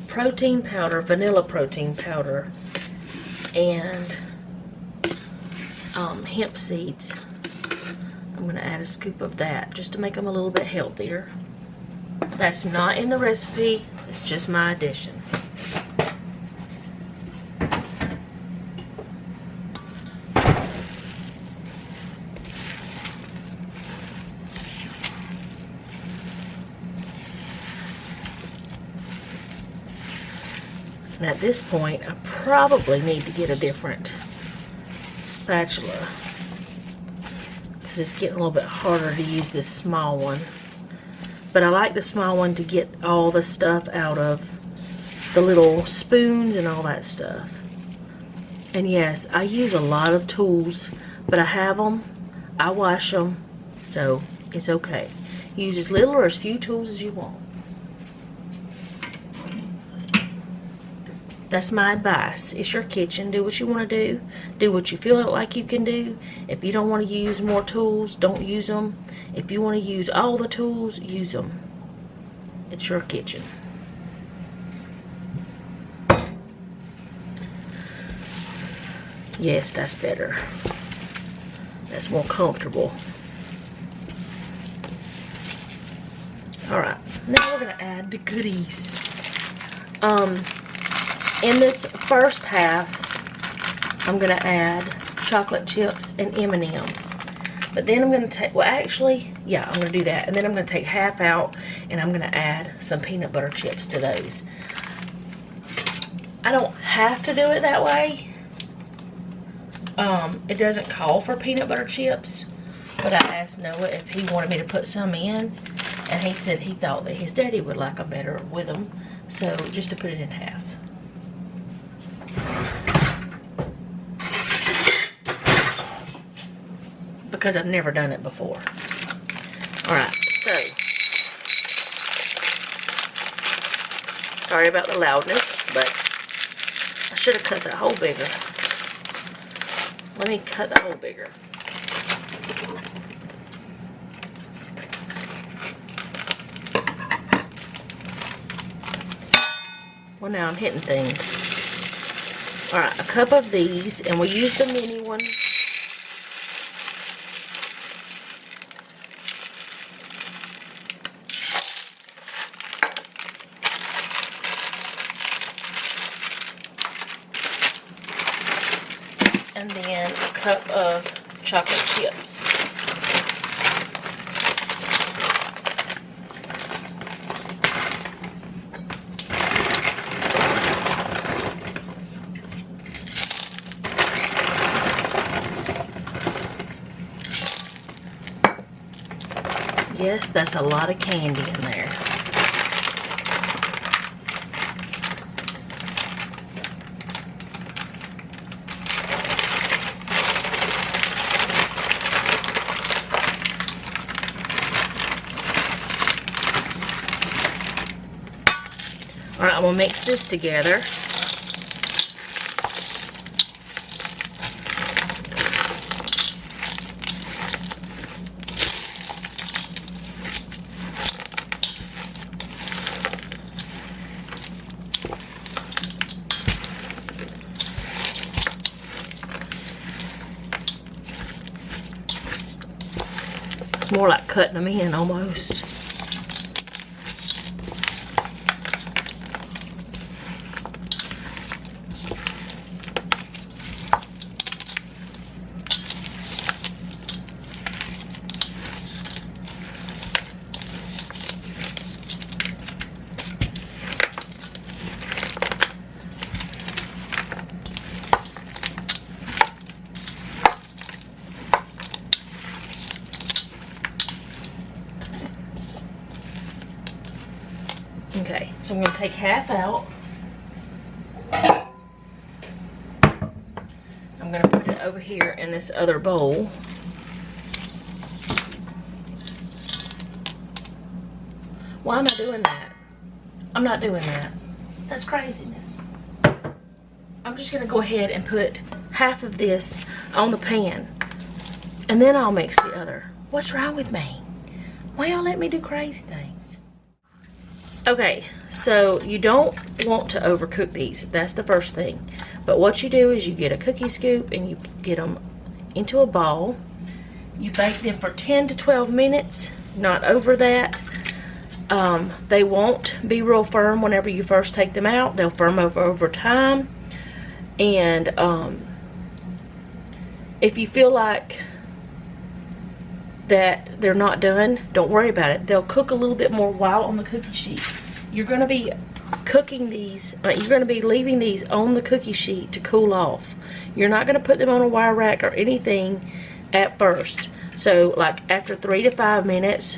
protein powder, vanilla protein powder, and hemp seeds. I'm going to add a scoop of that just to make them a little bit healthier. That's not in the recipe, it's just my addition. And at this point, I probably need to get a different spatula because it's getting a little bit harder to use this small one. But I like the small one to get all the stuff out of the little spoons and all that stuff. And yes, I use a lot of tools, but I have them, I wash them, so it's okay. Use as little or as few tools as you want. That's my advice. It's your kitchen. Do what you want to do. Do what you feel like you can do. If you don't want to use more tools, don't use them. If you want to use all the tools, use them. It's your kitchen. Yes, that's better. That's more comfortable. Alright, now we're going to add the goodies. In this first half, I'm going to add chocolate chips and M&Ms. But then I'm going to take, well actually, yeah, I'm going to do that. And then I'm going to take half out and I'm going to add some peanut butter chips to those. I don't have to do it that way. It doesn't call for peanut butter chips. But I asked Noah if he wanted me to put some in. And he said he thought that his daddy would like them better with them. So just to put it in half. Because I've never done it before. Alright, so sorry about the loudness, but I should have cut that hole bigger. Let me cut the hole bigger. Well, now I'm hitting things. Alright, a cup of these, and we'll use the mini one. And then a cup of chocolate chips. Yes, that's a lot of candy in there. Alright, I'm going to mix this together. It's more like cutting them in almost. Okay, so I'm going to take half out. I'm going to put it over here in this other bowl. Why am I doing that? I'm not doing that. That's craziness. I'm just going to go ahead and put half of this on the pan. And then I'll mix the other. What's wrong with me? Why y'all let me do crazy things? Okay, so you don't want to overcook these. That's the first thing. But what you do is you get a cookie scoop and you get them into a ball. You bake them for 10 to 12 minutes, not over that. They won't be real firm whenever you first take them out. They'll firm over time. And if you feel like that they're not done, don't worry about it. They'll cook a little bit more while on the cookie sheet. You're going to be cooking these, you're going to be leaving these on the cookie sheet to cool off. You're not going to put them on a wire rack or anything at first. So like after 3 to 5 minutes,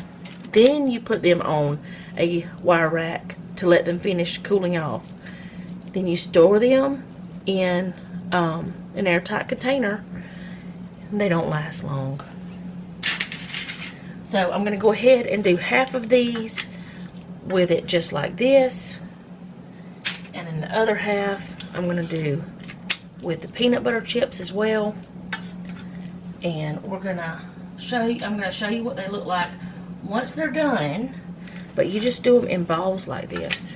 then you put them on a wire rack to let them finish cooling off. Then you store them in an airtight container. They don't last long. So I'm going to go ahead and do half of these with it just like this. And then the other half I'm going to do with the peanut butter chips as well. And we're going to show you, I'm going to show you what they look like once they're done. But you just do them in balls like this.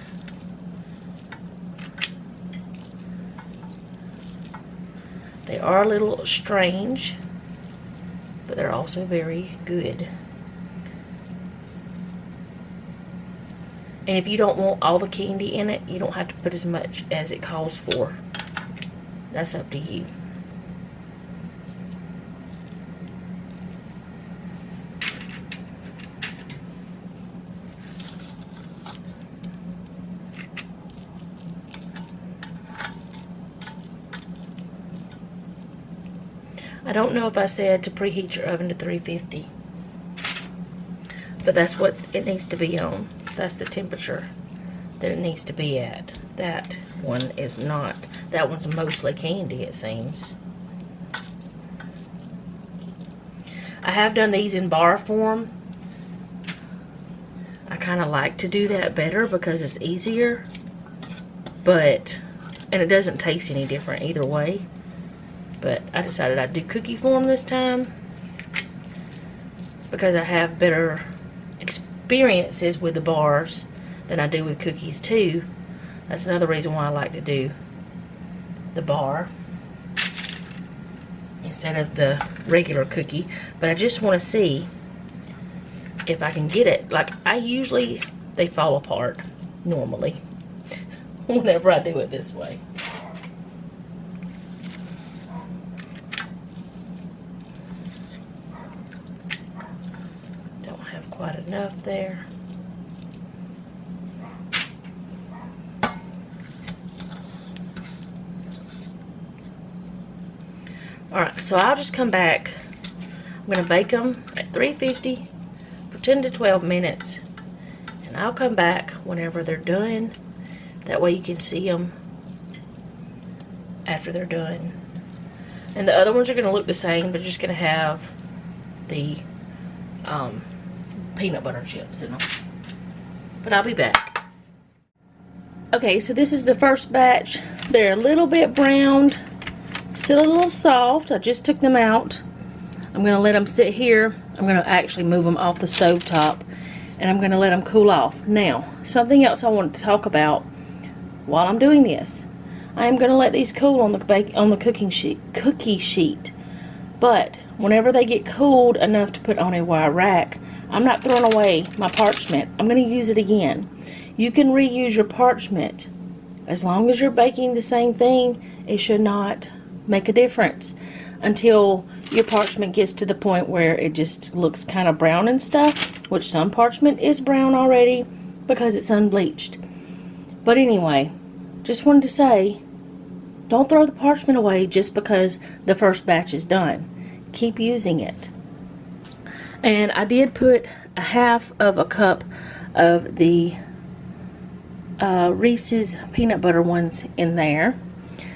They are a little strange, but they're also very good. And if you don't want all the candy in it, you don't have to put as much as it calls for. That's up to you. I don't know if I said to preheat your oven to 350, but that's what it needs to be on. That's the temperature that it needs to be at. That one is not. That one's mostly candy, it seems. I have done these in bar form. I kind of like to do that better because it's easier, and it doesn't taste any different either way. But I decided I'd do cookie form this time because I have better experiences with the bars than I do with cookies too. That's another reason why I like to do the bar instead of the regular cookie. But I just want to see if I can get it. Like they fall apart normally whenever I do it this way. Quite enough there. Alright, so I'll just come back. I'm going to bake them at 350 for 10 to 12 minutes. And I'll come back whenever they're done. That way you can see them after they're done. And the other ones are going to look the same, but just going to have the peanut butter chips in them. But I'll be back. Okay, so this is the first batch. They're a little bit browned, still a little soft. I just took them out. I'm going to let them sit here. I'm going to actually move them off the stove top, and I'm going to let them cool off. Now, something else I want to talk about while I'm doing this. I am going to let these cool on the cookie sheet. But whenever they get cooled enough to put on a wire rack, I'm not throwing away my parchment. I'm going to use it again. You can reuse your parchment. As long as you're baking the same thing, it should not make a difference until your parchment gets to the point where it just looks kind of brown and stuff, which some parchment is brown already because it's unbleached. But anyway, just wanted to say, don't throw the parchment away just because the first batch is done. Keep using it. And I did put a half of a cup of the Reese's peanut butter ones in there.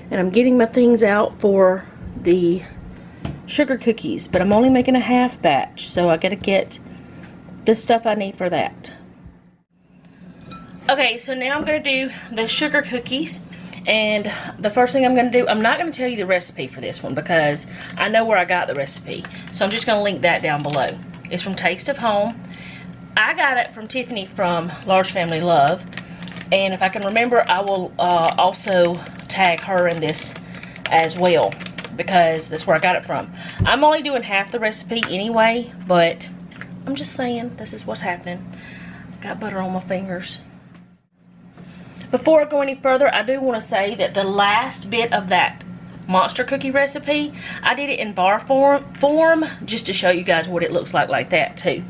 And I'm getting my things out for the sugar cookies, but I'm only making a half batch, so I gotta get the stuff I need for that. Okay, so now I'm gonna do the sugar cookies. And the first thing I'm going to do, I'm not going to tell you the recipe for this one because I know where I got the recipe. So I'm just going to link that down below. It's from Taste of Home. I got it from Tiffany from Large Family Love. And if I can remember, I will also tag her in this as well, because that's where I got it from. I'm only doing half the recipe anyway, but I'm just saying this is what's happening. Got butter on my fingers. Before I go any further, I do want to say that the last bit of that monster cookie recipe, I did it in bar form just to show you guys what it looks like that too.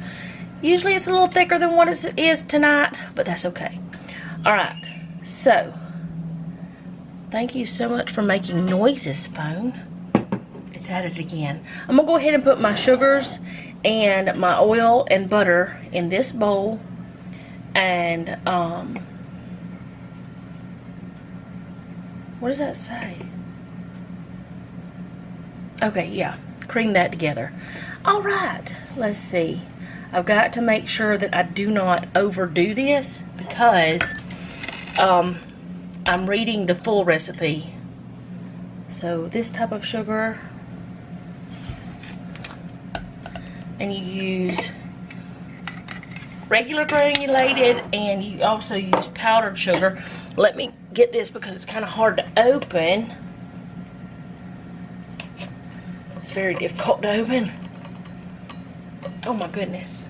Usually it's a little thicker than what it is tonight, but that's okay. Alright, so thank you so much for making noises, phone. It's at it again. I'm gonna go ahead and put my sugars and my oil and butter in this bowl, and what does that say? Okay, yeah, cream that together. All right, let's see. I've got to make sure that I do not overdo this, because I'm reading the full recipe. So this type of sugar, and you use regular granulated, and you also use powdered sugar. Let me get this because it's kind of hard to open. It's very difficult to open. Oh my goodness.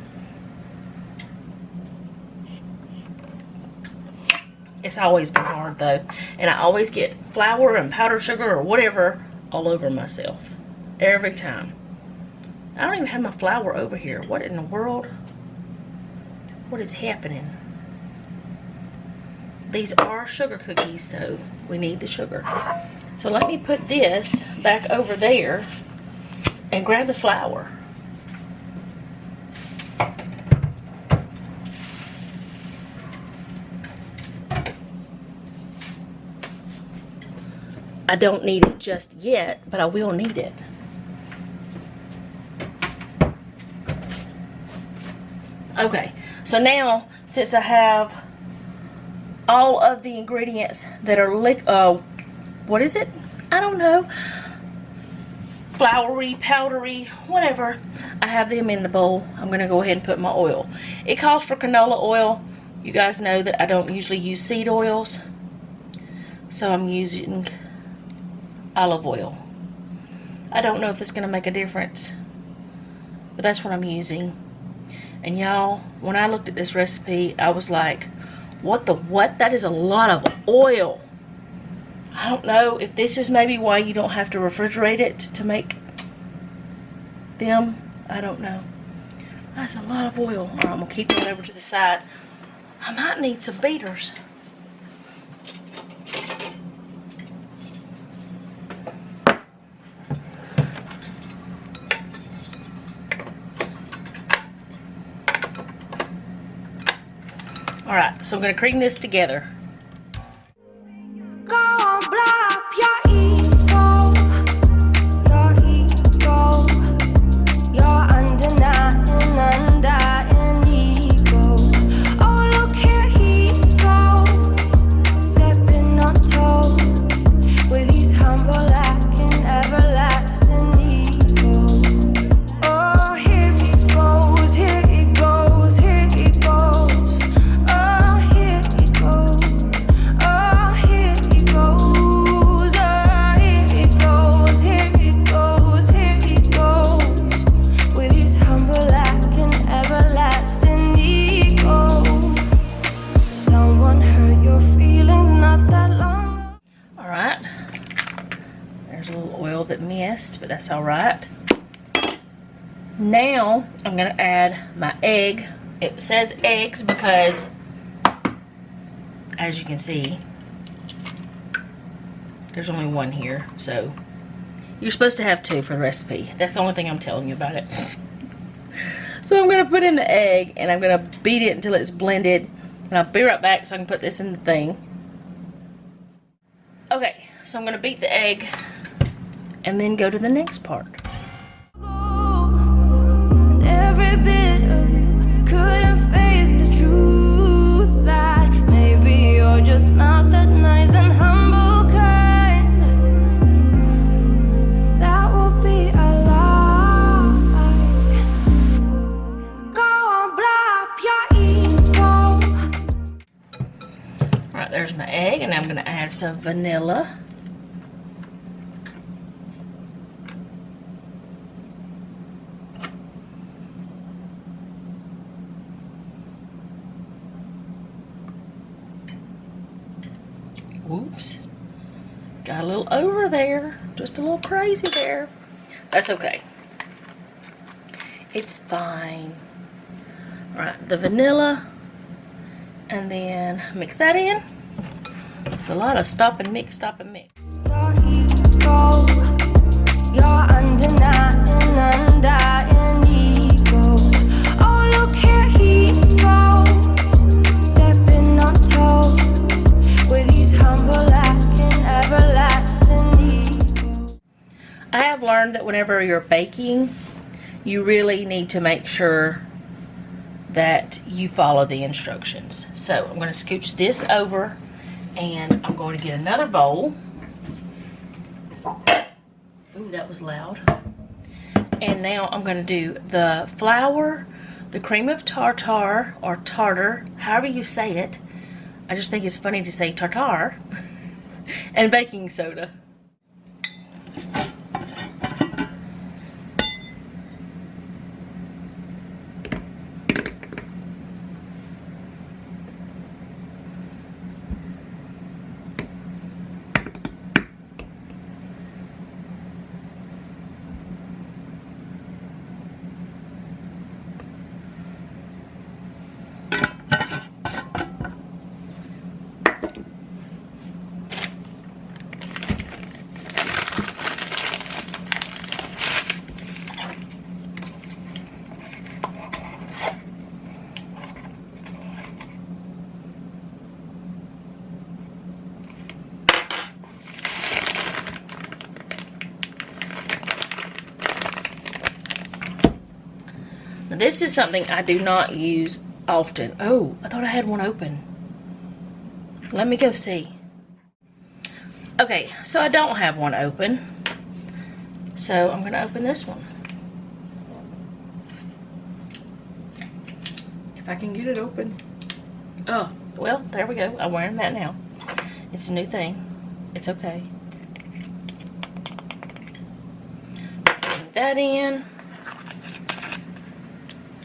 It's always been hard though. And I always get flour and powdered sugar or whatever all over myself. Every time. I don't even have my flour over here. What in the world? What is happening? These are sugar cookies, so we need the sugar. So let me put this back over there and grab the flour. I don't need it just yet, but I will need it. Okay, so now since I have all of the ingredients that are what is it? I don't know. Floury, powdery, whatever. I have them in the bowl. I'm gonna go ahead and put my oil. It calls for canola oil. You guys know that I don't usually use seed oils, so I'm using olive oil. I don't know if it's gonna make a difference, but that's what I'm using. And y'all, when I looked at this recipe, I was like, what the what? That is a lot of oil. I don't know if this is maybe why you don't have to refrigerate it to make them. I don't know. That's a lot of oil. All right, I'm gonna keep that over to the side. I might need some beaters. All right, so I'm gonna cream this together. Go on, blow up your ego, your undying ego. Oh, look here he goes, stepping on toes with his humble, lacking, everlasting ego. Oh, here he goes, here he goes, here he goes. That missed, but that's all right. Now I'm gonna add my egg. It says eggs because, as you can see, there's only one here, so you're supposed to have two for the recipe. That's the only thing I'm telling you about it. So I'm gonna put in the egg and I'm gonna beat it until it's blended, and I'll be right back so I can put this in the thing. Okay, so I'm gonna beat the egg and then go to the next part. And every bit of you couldn't face the truth that maybe you're just not that nice and humble kind. That would be a lie. Go on, blow up my egg, and I'm going to add some vanilla. Whoops. Got a little over there. Just a little crazy there. That's okay. It's fine. Alright, the vanilla. And then mix that in. It's a lot of stop and mix, stop and mix. Your ego, your undenying, undying ego. Oh, look here he goes, stepping on toes with his humble and everlasting ego. I have learned that whenever you're baking, you really need to make sure that you follow the instructions. So I'm going to scooch this over, and I'm going to get another bowl. Ooh, that was loud. And now I'm going to do the flour, the cream of tartar, or tartar, however you say it. I just think it's funny to say tartar. And baking soda. Now this is something I do not use often. Oh, I thought I had one open. Let me go see. Okay, so I don't have one open. So I'm going to open this one. If I can get it open. Oh, well, there we go. I'm wearing that now. It's a new thing. It's okay. Put that in.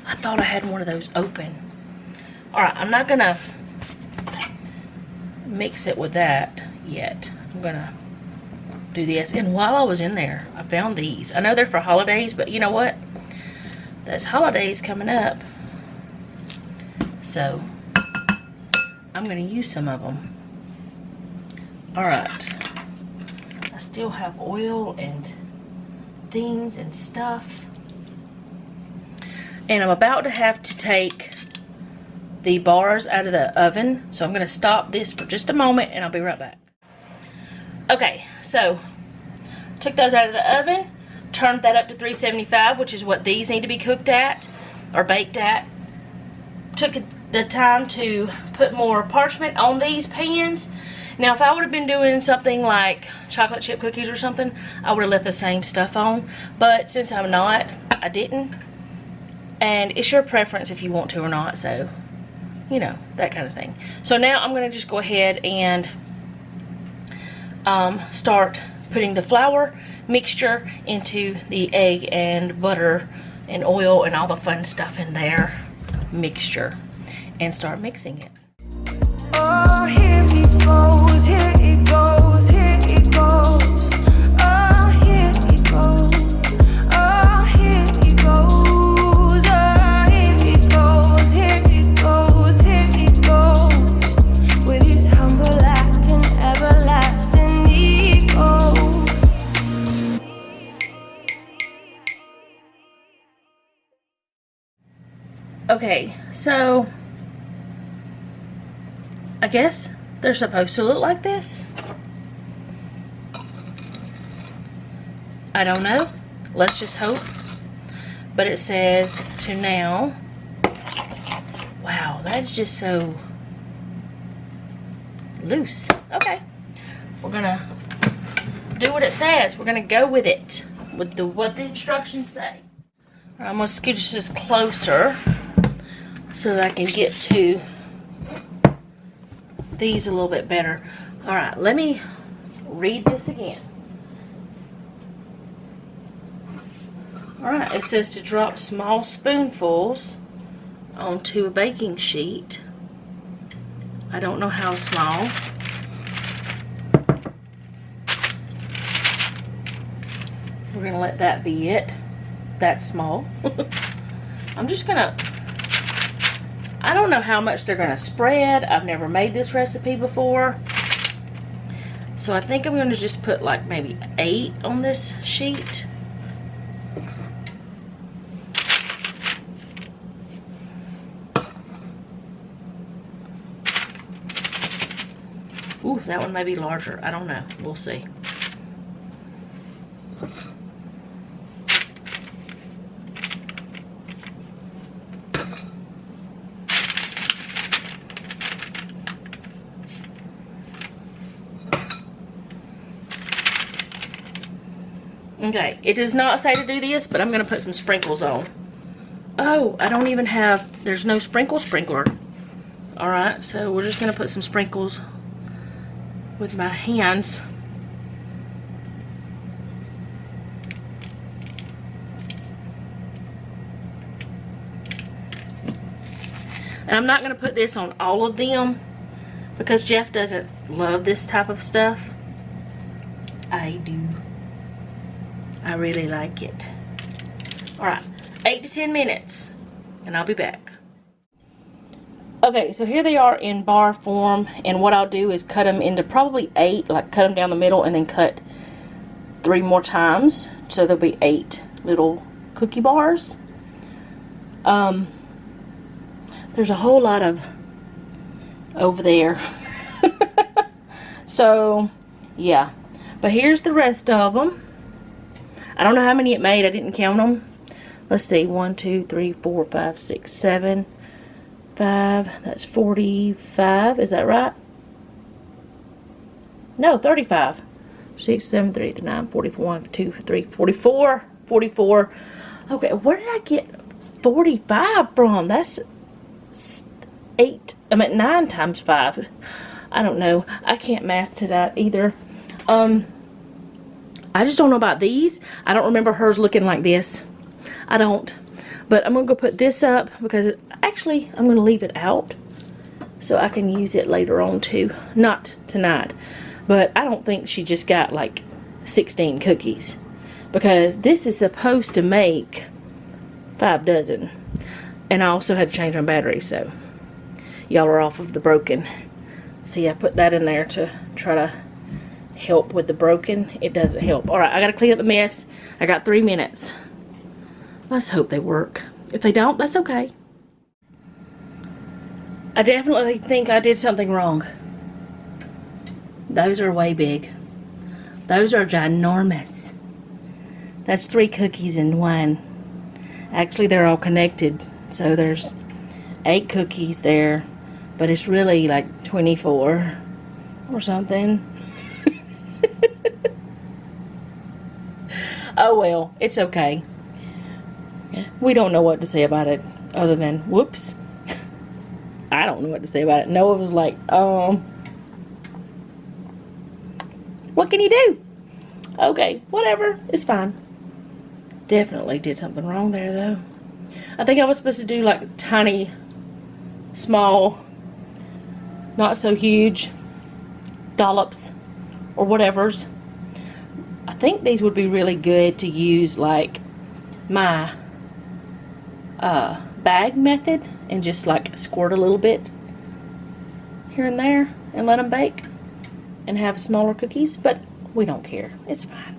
I thought I had one of those open. Alright, I'm not gonna mix it with that yet. I'm gonna do this. And while I was in there, I found these. I know they're for holidays, but you know what? There's holidays coming up. So, I'm gonna use some of them. Alright. I still have oil and things and stuff. And I'm about to have to take the bars out of the oven. So I'm going to stop this for just a moment and I'll be right back. Okay, so took those out of the oven. Turned that up to 375, which is what these need to be cooked at or baked at. Took the time to put more parchment on these pans. Now if I would have been doing something like chocolate chip cookies or something, I would have left the same stuff on. But since I'm not, I didn't. And it's your preference if you want to or not, so, you know, that kind of thing. So now I'm going to just go ahead and start putting the flour mixture into the egg and butter and oil and all the fun stuff in there mixture and start mixing it. Oh, here he goes, here he goes, here he goes. Oh, here he goes, oh, here he goes. Okay, so I guess they're supposed to look like this. I don't know. Let's just hope. But it says to now. Wow, that's just so loose. Okay, we're gonna do what it says. We're gonna go with it, with what the instructions say. All right, I'm gonna scooch this closer so that I can get to these a little bit better. All right, let me read this again. All right, it says to drop small spoonfuls onto a baking sheet. I don't know how small. We're gonna let that be it. That's small. I'm just gonna, I don't know how much they're gonna spread. I've never made this recipe before. So I think I'm gonna just put like maybe 8 on this sheet. Ooh, that one may be larger. I don't know. We'll see. Okay, it does not say to do this, but I'm going to put some sprinkles on. Oh, I don't even have, there's no sprinkler. Alright, so we're just going to put some sprinkles with my hands. And I'm not going to put this on all of them because Jeff doesn't love this type of stuff. I do. I really like it. Alright, 8 to 10 minutes and I'll be back. Okay, so here they are in bar form, and what I'll do is cut them into probably 8, like cut them down the middle and then cut 3 more times. So there'll be 8 little cookie bars. There's a whole lot of over there. So, yeah. But here's the rest of them. I don't know how many it made. I didn't count them. Let's see. 1, 2, 3, 4, 5, 6, 7, 5. That's 45. Is that right? No, 35. 6, 7, 3, 8, 9, 41, 2, 3, 44. 44. Okay, where did I get 45 from? That's 8. I'm at 9 times 5. I don't know. I can't math to that either. I just don't know about these. I don't remember hers looking like this. I don't. But I'm going to go put this up because actually I'm going to leave it out so I can use it later on too. Not tonight. But I don't think she just got like 16 cookies because this is supposed to make 5 dozen. And I also had to change my battery, so y'all are off of the broken. See, I put that in there to try to help with the broken. It doesn't help. Alright, I gotta clean up the mess. I got 3 minutes. Let's hope they work. If they don't, that's okay. I definitely think I did something wrong. Those are way big. Those are ginormous. That's 3 cookies in one. Actually, they're all connected. So there's 8 cookies there. But it's really like 24 or something. Oh well, it's okay. We don't know what to say about it other than whoops. I don't know what to say about it. Noah was like, what can you do? Okay, whatever, it's fine. Definitely did something wrong there though. I think I was supposed to do like tiny, small, not so huge dollops or whatever's. I think these would be really good to use like my bag method and just like squirt a little bit here and there and let them bake and have smaller cookies, but we don't care. It's fine.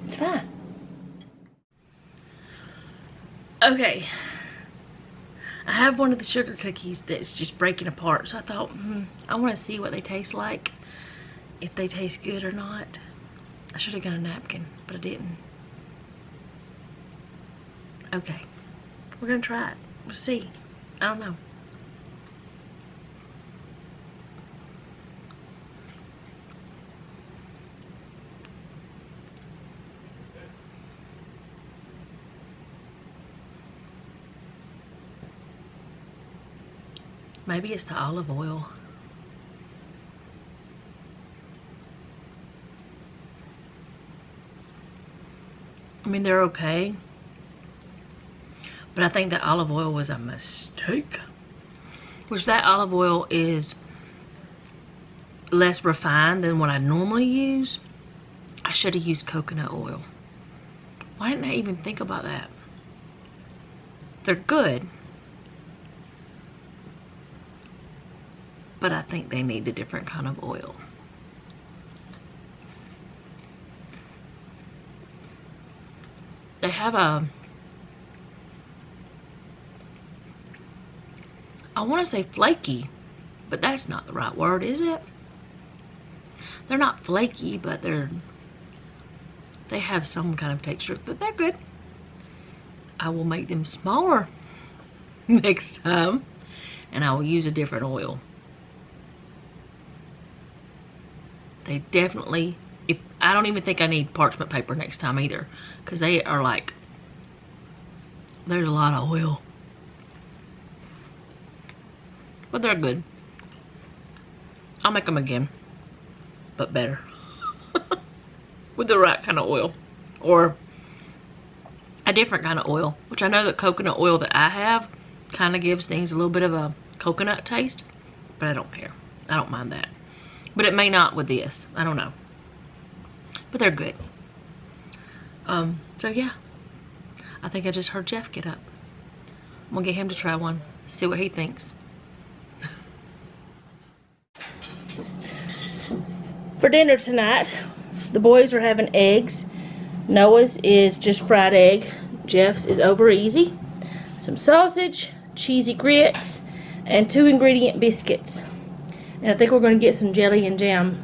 It's fine. Okay. I have one of the sugar cookies that's just breaking apart, so I thought, I want to see what they taste like, if they taste good or not. I should have got a napkin, but I didn't. Okay, we're gonna try it. We'll see. I don't know. Maybe it's the olive oil. mean, they're okay. But I think that olive oil was a mistake. Which that olive oil is less refined than what I normally use. I should have used coconut oil. Why didn't I even think about that? They're good. But I think they need a different kind of oil. They have a, I want to say flaky, but that's not the right word, is it? They're not flaky, but they have some kind of texture, but they're good. I will make them smaller next time, and I will use a different oil. They definitely, I don't even think I need parchment paper next time either, because they are like, there's a lot of oil. But they're good. I'll make them again, but better. With the right kind of oil, or a different kind of oil, which I know that coconut oil that I have kind of gives things a little bit of a coconut taste, but I don't care. I don't mind that. But it may not with this. I don't know. But they're good. So yeah. I think I just heard Jeff get up. I'm gonna get him to try one. See what he thinks. For dinner tonight, the boys are having eggs. Noah's is just fried egg. Jeff's is over easy. Some sausage, cheesy grits, and 2-ingredient biscuits. And I think we're going to get some jelly and jam.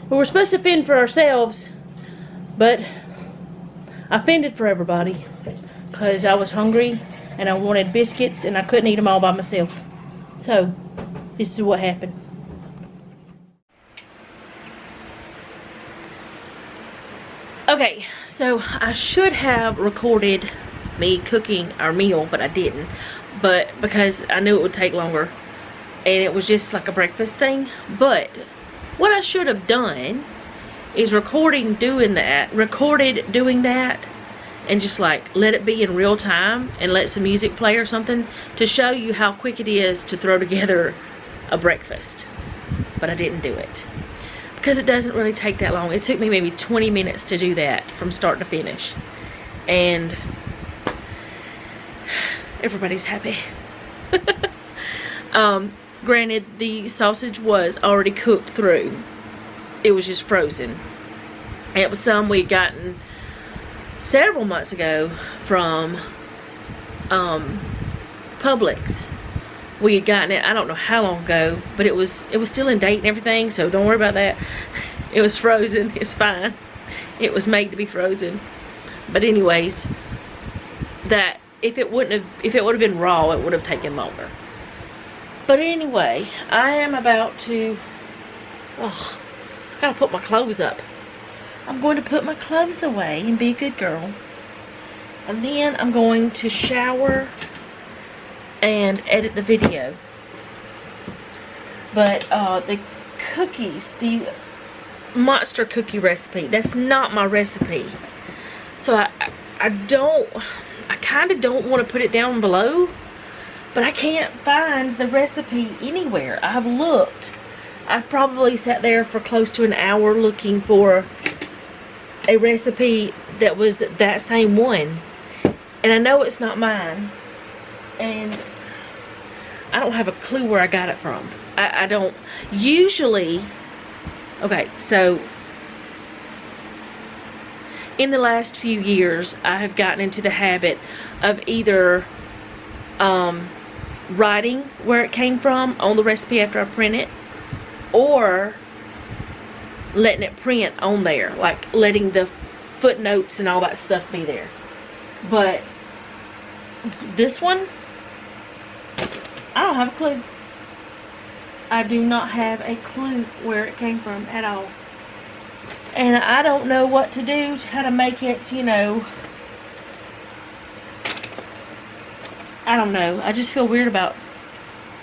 We were supposed to fend for ourselves, but I fended for everybody because I was hungry and I wanted biscuits and I couldn't eat them all by myself. So, this is what happened. Okay, so I should have recorded me cooking our meal, but I didn't. But because I knew it would take longer, and it was just like a breakfast thing. But what I should have done is recorded doing that, and just like let it be in real time and let some music play or something to show you how quick it is to throw together a breakfast. But I didn't do it because it doesn't really take that long. It took me maybe 20 minutes to do that from start to finish, and everybody's happy. Granted, the sausage was already cooked through. It was just frozen. It was some we had gotten several months ago from Publix. We had gotten it, I don't know how long ago, but it was still in date and everything, so don't worry about that. It was frozen. It's fine. It was made to be frozen. But anyways, that if it would have been raw, it would have taken longer. But anyway, I am about to, I gotta put my clothes up. I'm going to put my clothes away and be a good girl. And then I'm going to shower and edit the video. But the cookies, the monster cookie recipe, that's not my recipe. So I kind of don't want to put it down below. But I can't find the recipe anywhere. I've looked. I've probably sat there for close to an hour looking for a recipe that was that same one. And I know it's not mine. And I don't have a clue where I got it from. I don't usually. Okay, so in the last few years, I have gotten into the habit of either writing where it came from on the recipe after I print it, or letting it print on there, like letting the footnotes and all that stuff be there. But this one, I don't have a clue. I do not have a clue where it came from at all. And I don't know what to do, how to make it, you know. I don't know. I just feel weird about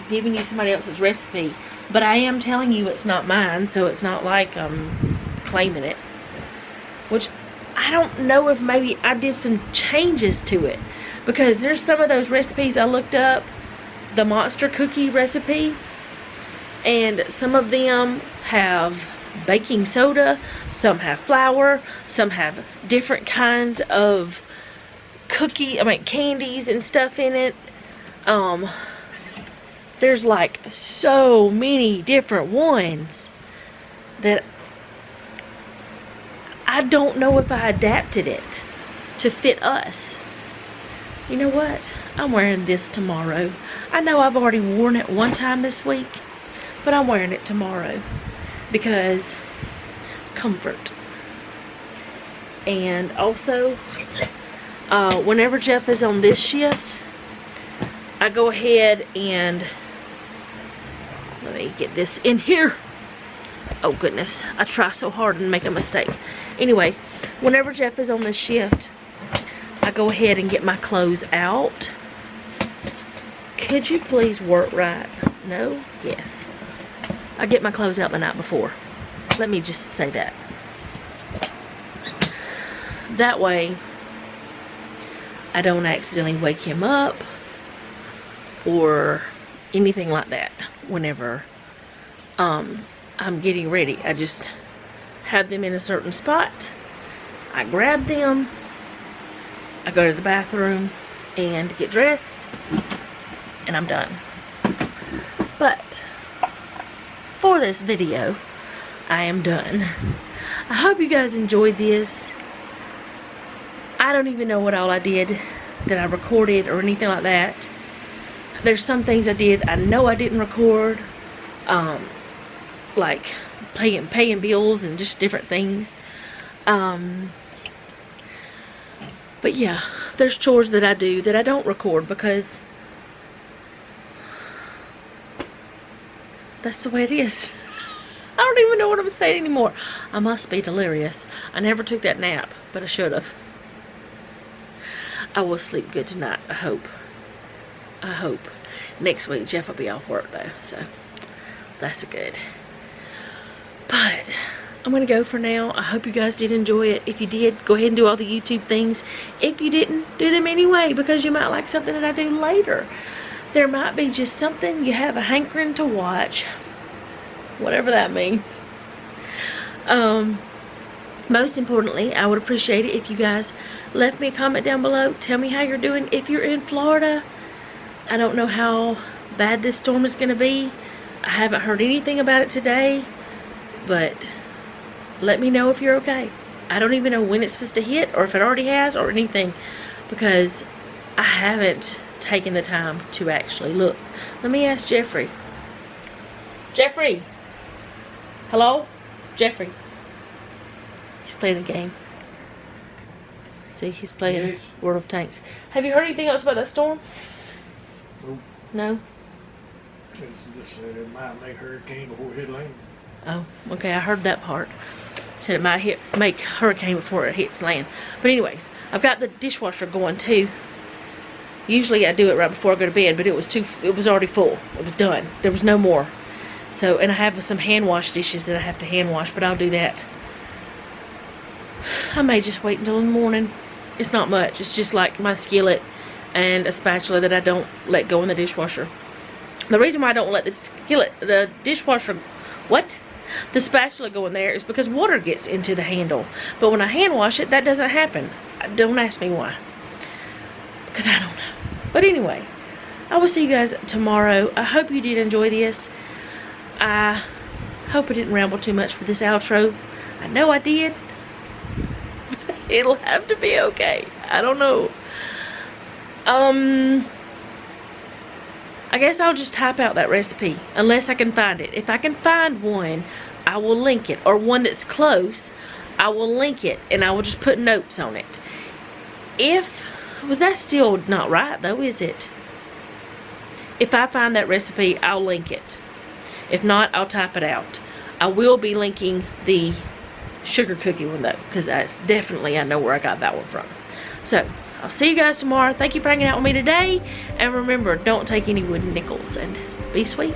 giving you somebody else's recipe. But I am telling you it's not mine, so it's not like I'm claiming it. Which, I I don't know if maybe I did some changes to it, because there's some of those recipes I looked up, the monster cookie recipe, and some of them have baking soda, some have flour, some have different kinds of candies and stuff in it. There's like so many different ones that I don't know if I adapted it to fit us. You know what? I'm wearing this tomorrow. I know I've already worn it one time this week, but I'm wearing it tomorrow because comfort. And also, whenever Jeff is on this shift, I go ahead and let me get this in here. Oh goodness, I try so hard and make a mistake. Anyway, whenever Jeff is on this shift, I go ahead and get my clothes out. Could you please work right? No? Yes. I get my clothes out the night before. Let me just say that. That way, I don't accidentally wake him up or anything like that whenever I'm getting ready. I just have them in a certain spot. I grab them. I go to the bathroom and get dressed, and I'm done. But for this video, I am done. I hope you guys enjoyed this. I don't even know what all I did that I recorded or anything like that. There's some things I did I know I didn't record, like paying bills and just different things. But yeah, there's chores that I do that I don't record because that's the way it is. I don't even know what I'm saying anymore. I must be delirious. I never took that nap, but I should have. I will sleep good tonight, I hope. I hope. Next week, Jeff will be off work though, so that's good. But I'm gonna go for now. I hope you guys did enjoy it. If you did, go ahead and do all the YouTube things. If you didn't, do them anyway, because you might like something that I do later. There might be just something you have a hankering to watch, whatever that means. Most importantly, I would appreciate it if you guys left me a comment down below. Tell me how you're doing if you're in Florida. I don't know how bad this storm is going to be. I haven't heard anything about it today, but let me know if you're okay. I don't even know when it's supposed to hit or if it already has or anything, because I haven't taken the time to actually look. Let me ask Jeffrey. Jeffrey! Hello? Jeffrey. He's playing a game. See, he's playing Yes. World of Tanks. Have you heard anything else about that storm? Nope. No? It's just said it might make hurricane before it hit land. Oh, okay, I heard that part. Said it might make hurricane before it hits land. But anyways, I've got the dishwasher going too. Usually I do it right before I go to bed, but it was already full. It was done. There was no more. So, and I have some hand wash dishes that I have to hand wash, but I'll do that. I may just wait until the morning. It's not much. It's just like my skillet and a spatula that I don't let go in the dishwasher. The reason why I don't let the spatula go in there is because water gets into the handle. But when I hand wash it, that doesn't happen. Don't ask me why, because I don't know. But anyway, I will see you guys tomorrow. I hope you did enjoy this. I hope I didn't ramble too much with this outro. I know I did. It'll have to be okay. I don't know. I guess I'll just type out that recipe unless I can find it. If I can find one, I will link it, or one that's close, I will link it, and I will just put notes on it. Well, that's still not right though, is it? If I find that recipe, I'll link it. If not, I'll type it out. I will be linking the sugar cookie one though, because that's definitely, I know where I got that one from. So I'll see you guys tomorrow. Thank you for hanging out with me today, and remember, don't take any wooden nickels, and be sweet.